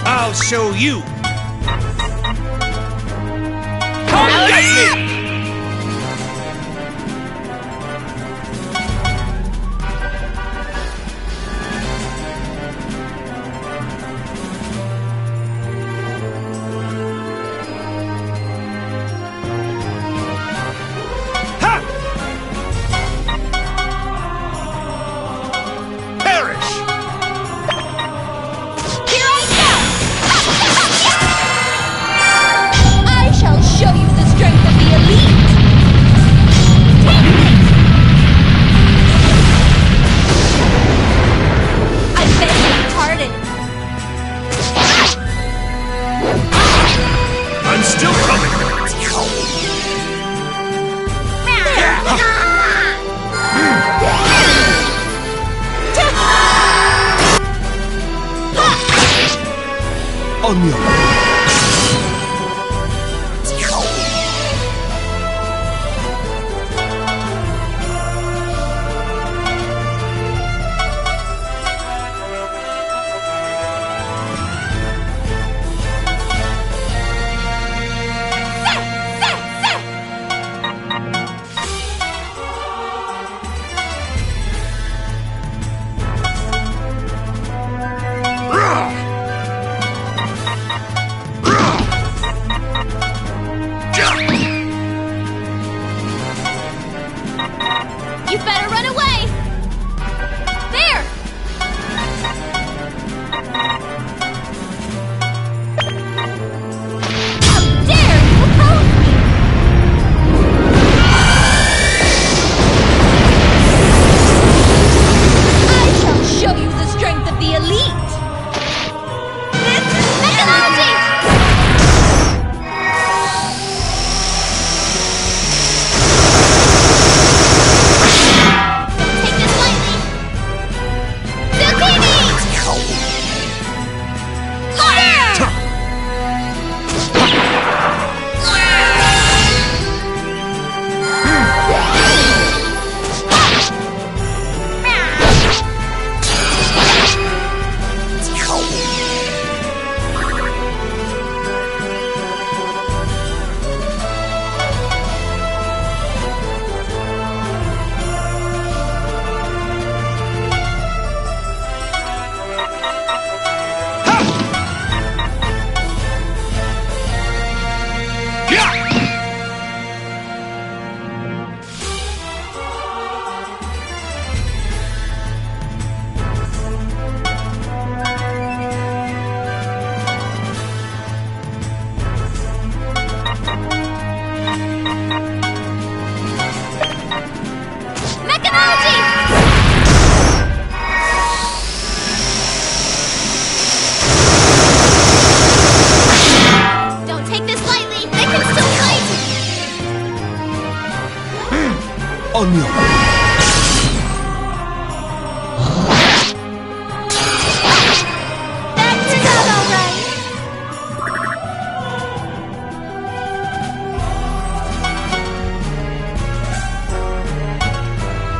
I'll show you. Come get me! You better run away! There! How dare you oppose me! I shall show you the strength of the elite! This is Methodology!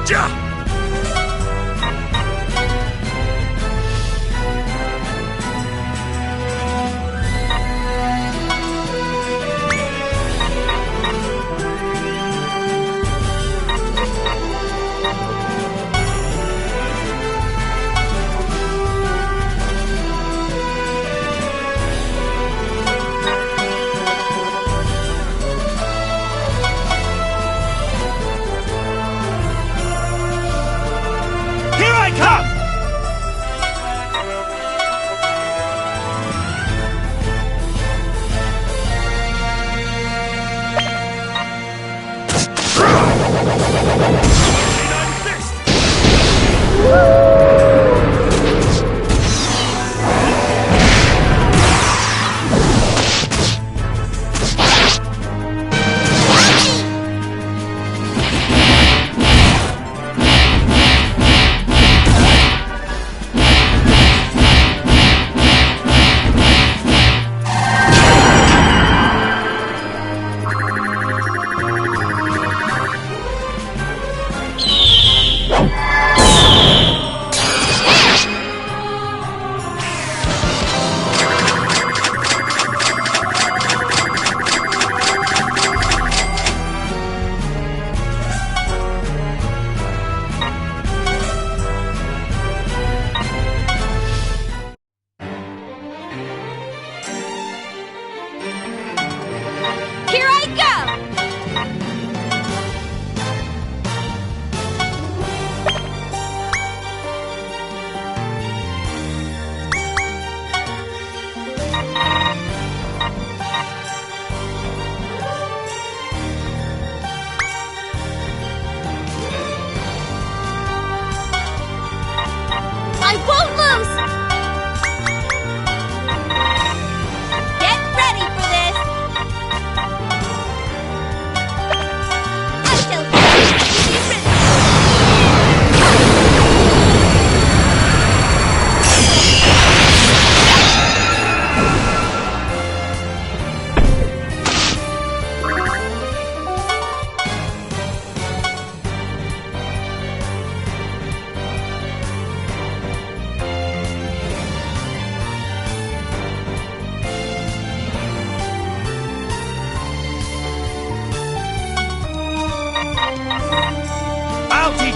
Ja!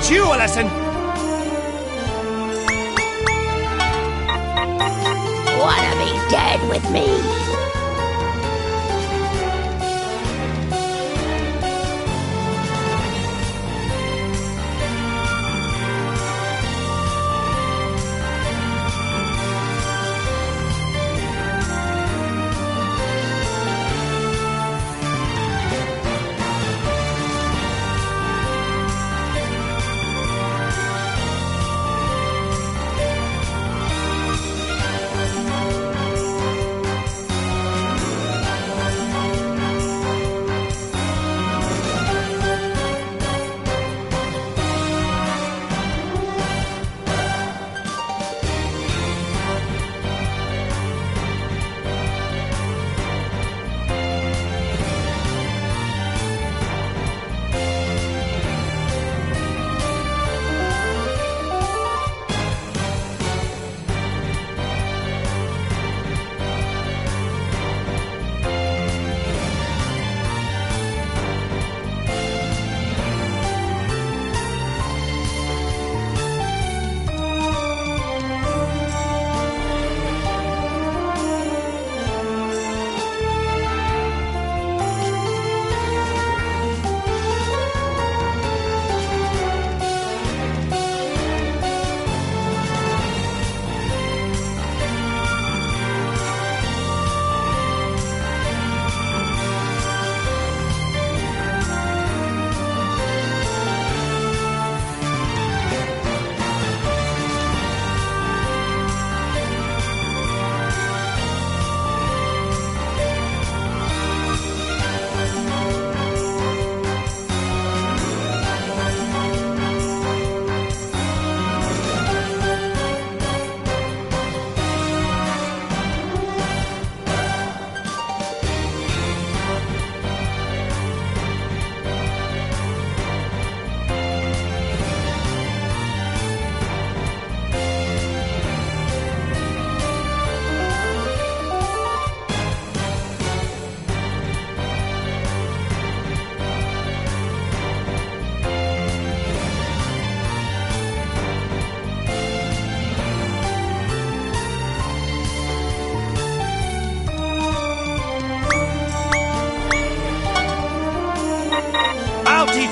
teach you a lesson! Wanna be dead with me?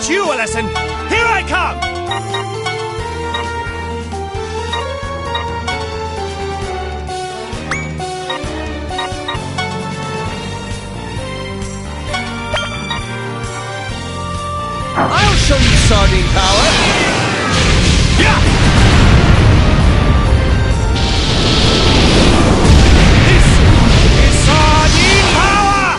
you a lesson. Here I come! I'll show you sardine power! Yeah! This is sardine power!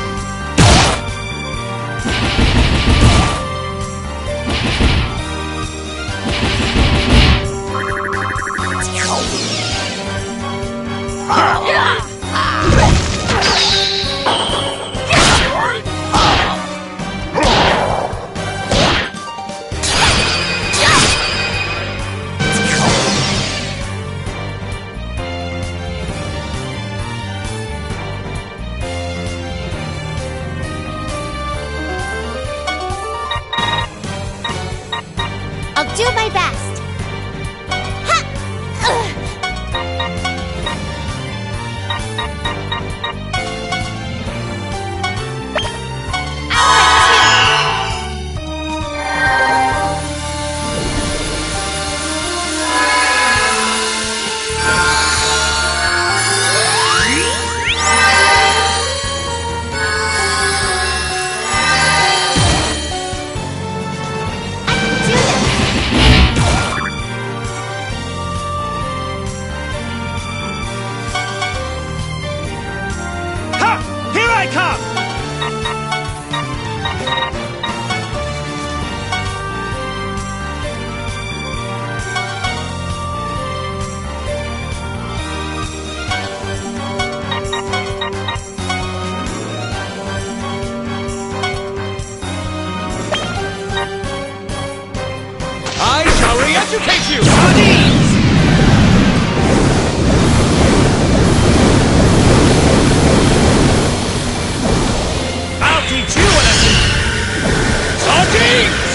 I'll do my best. Ha! Ugh. Ha! Here I come! I shall re-educate you! Sardines! I'll teach you a lesson! Sardines!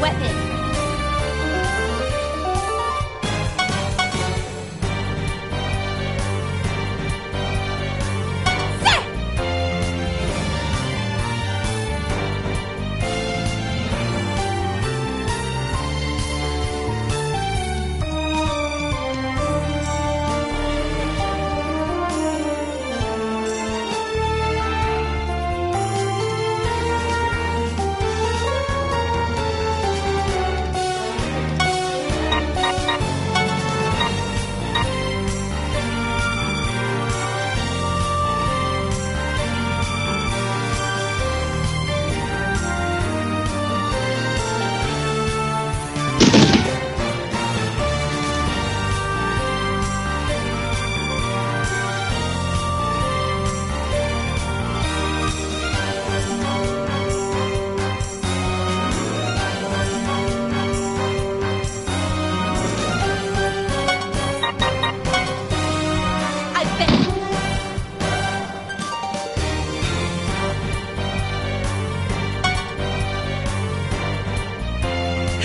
weapon.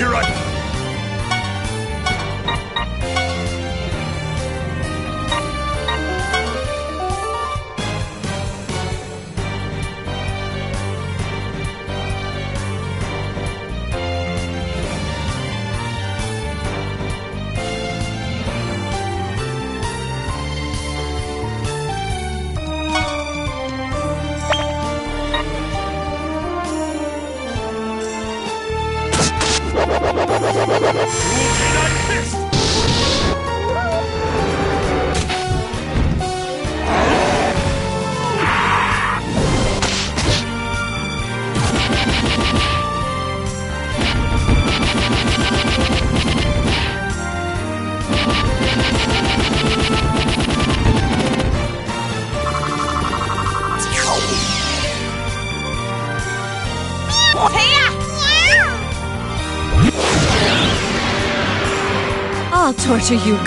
Here I... I'll torture you.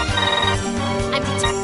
I'm determined.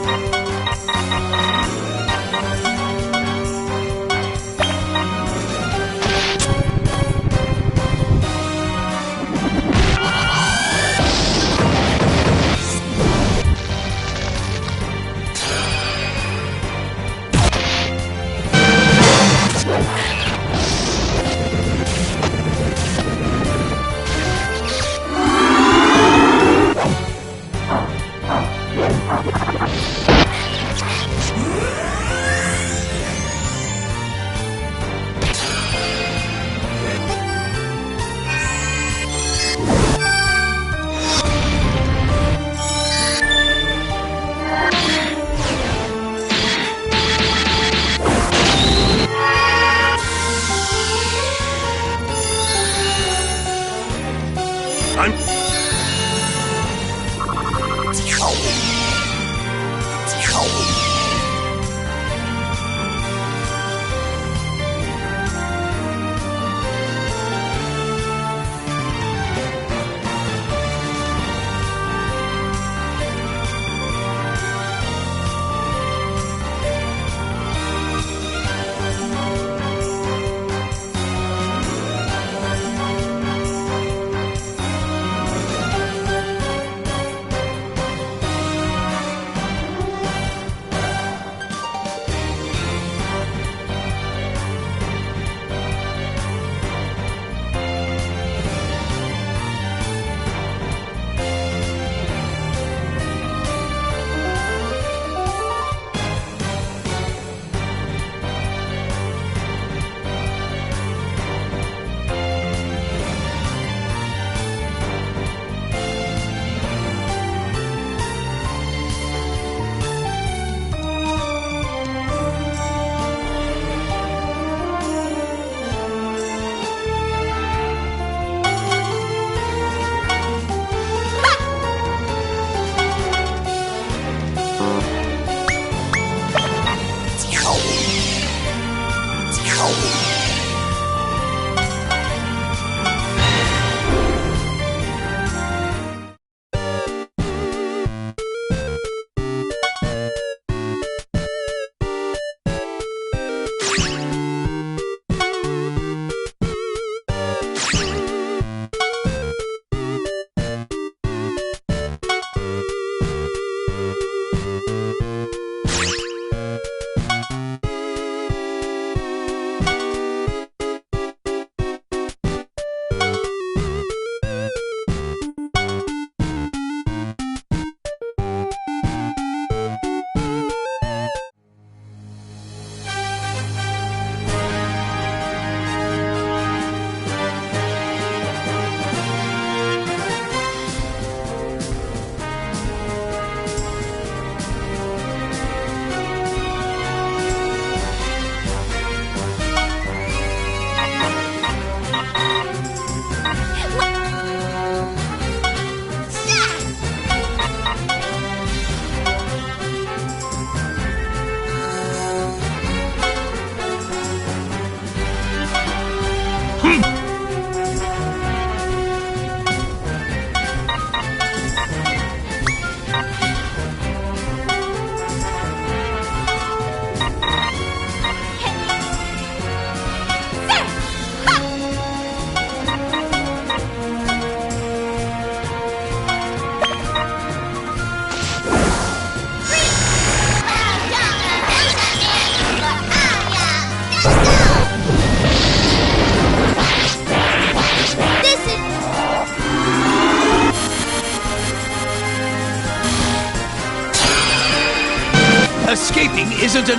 Escaping isn't an...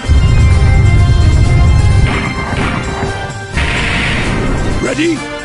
Ready?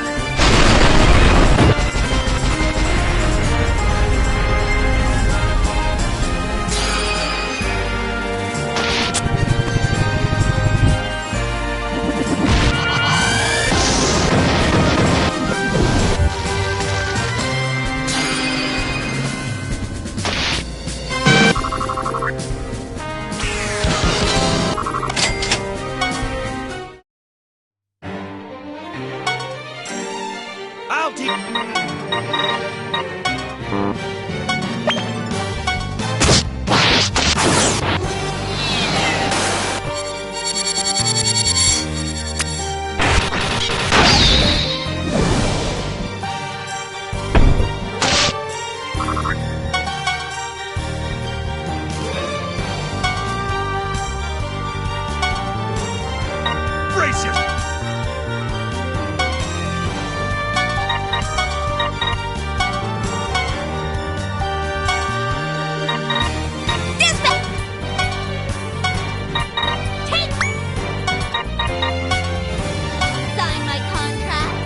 face it! Sign my contract.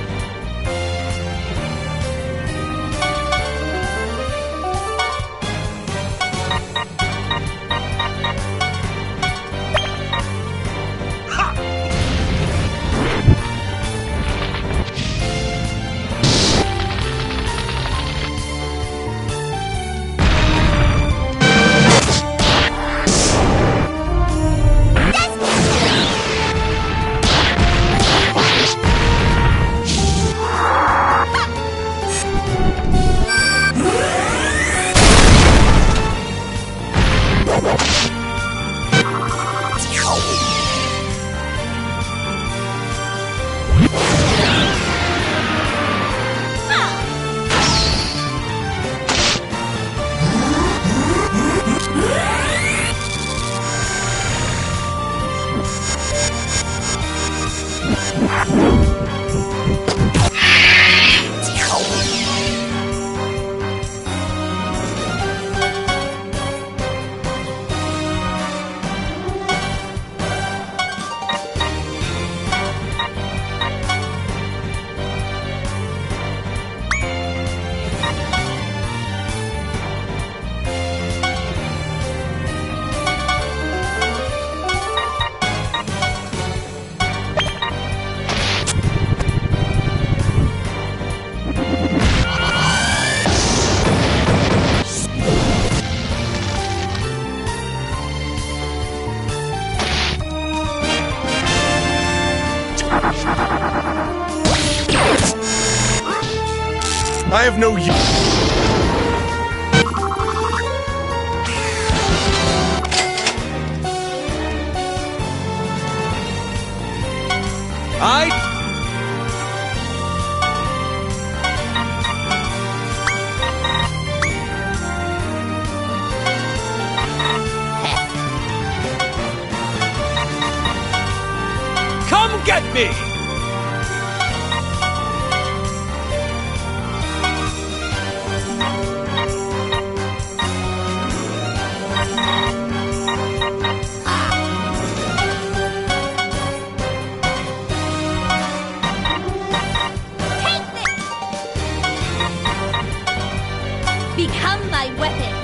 I have no use. Come get me! Become my weapon.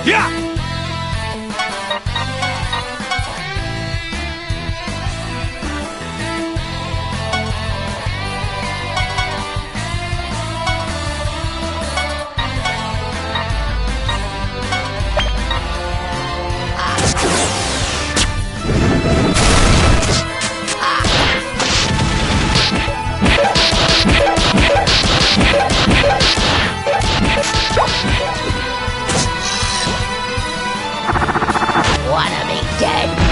Yeah! Wanna be dead?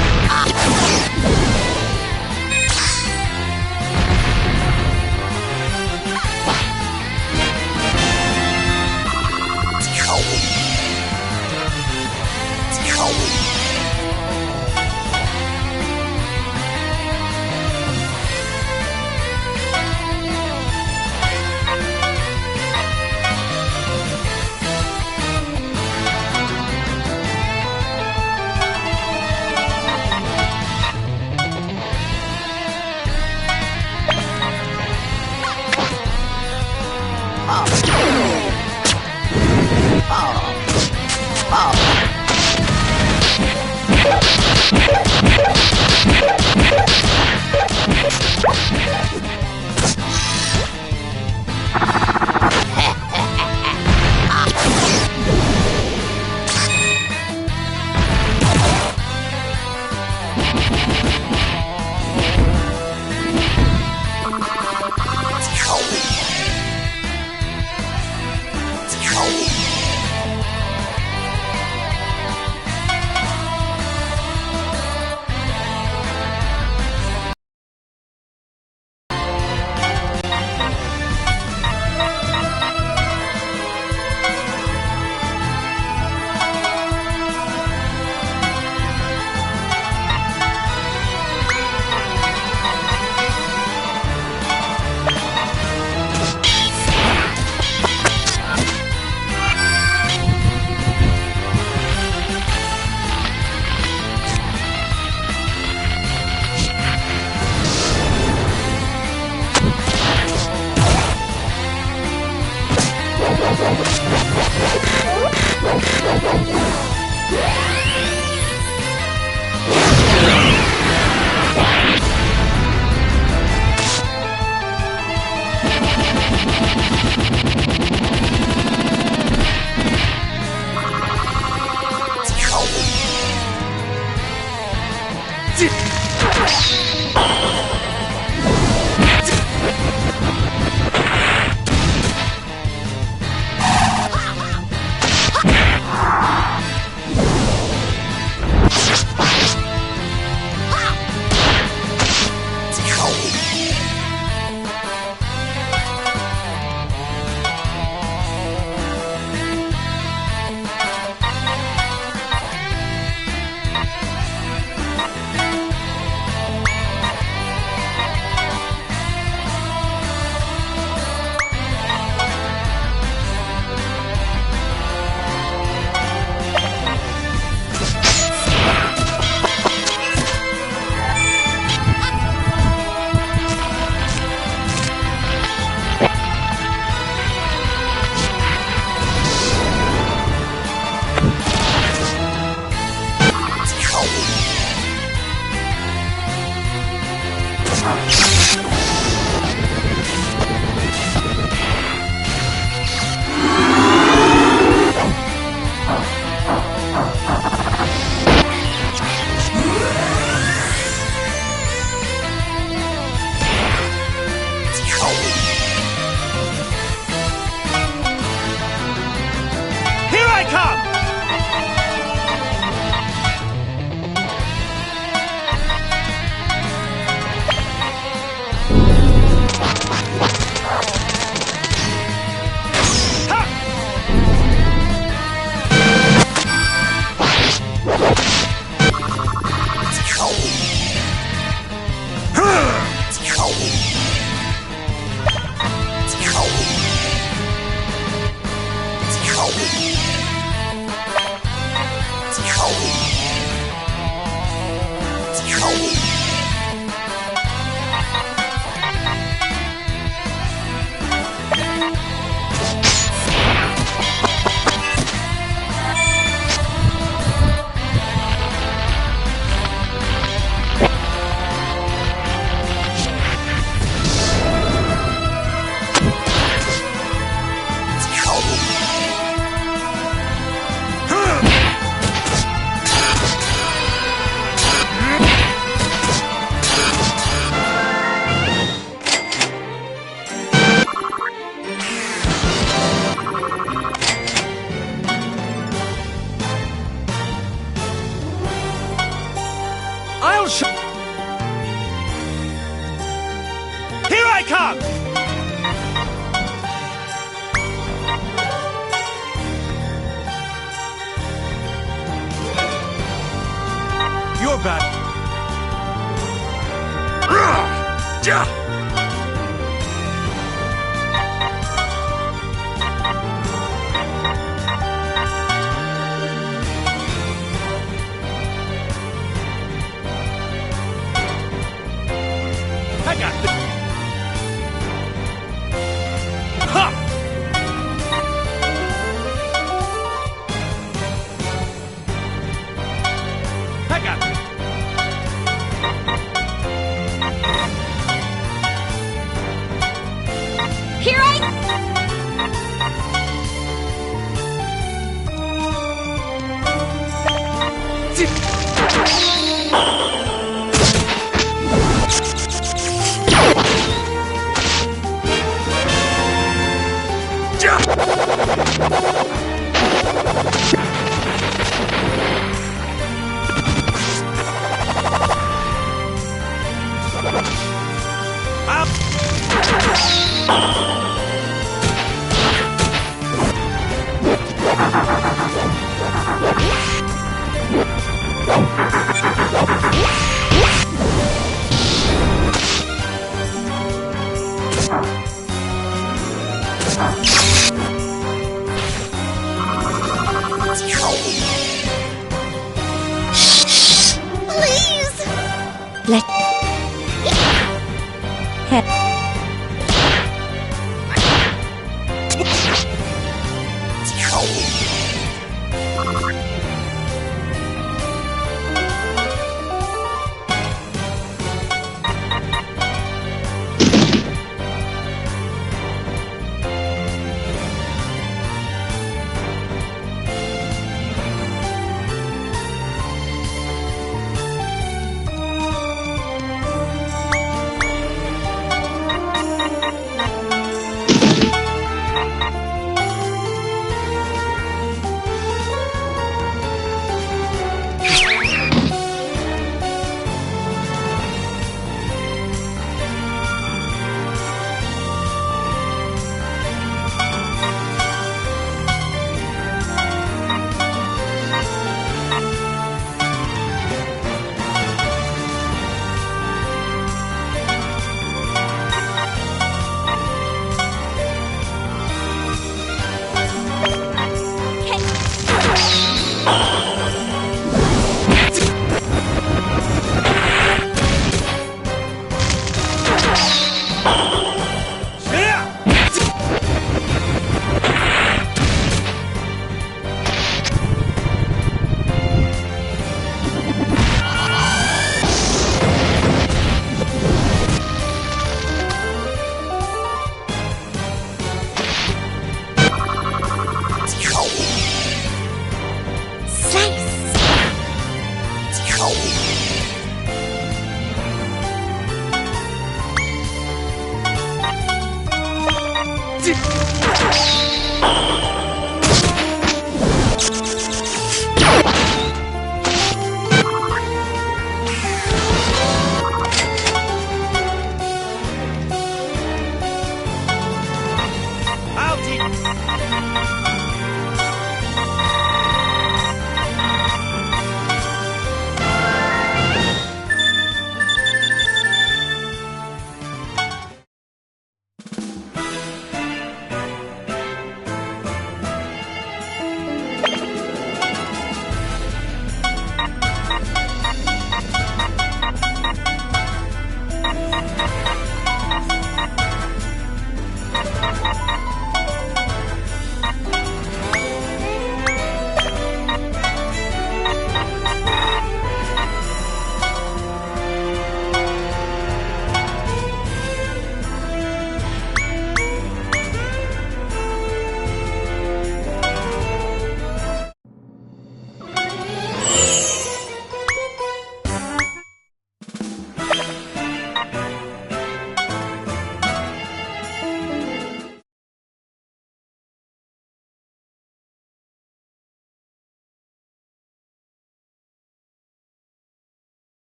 Ja!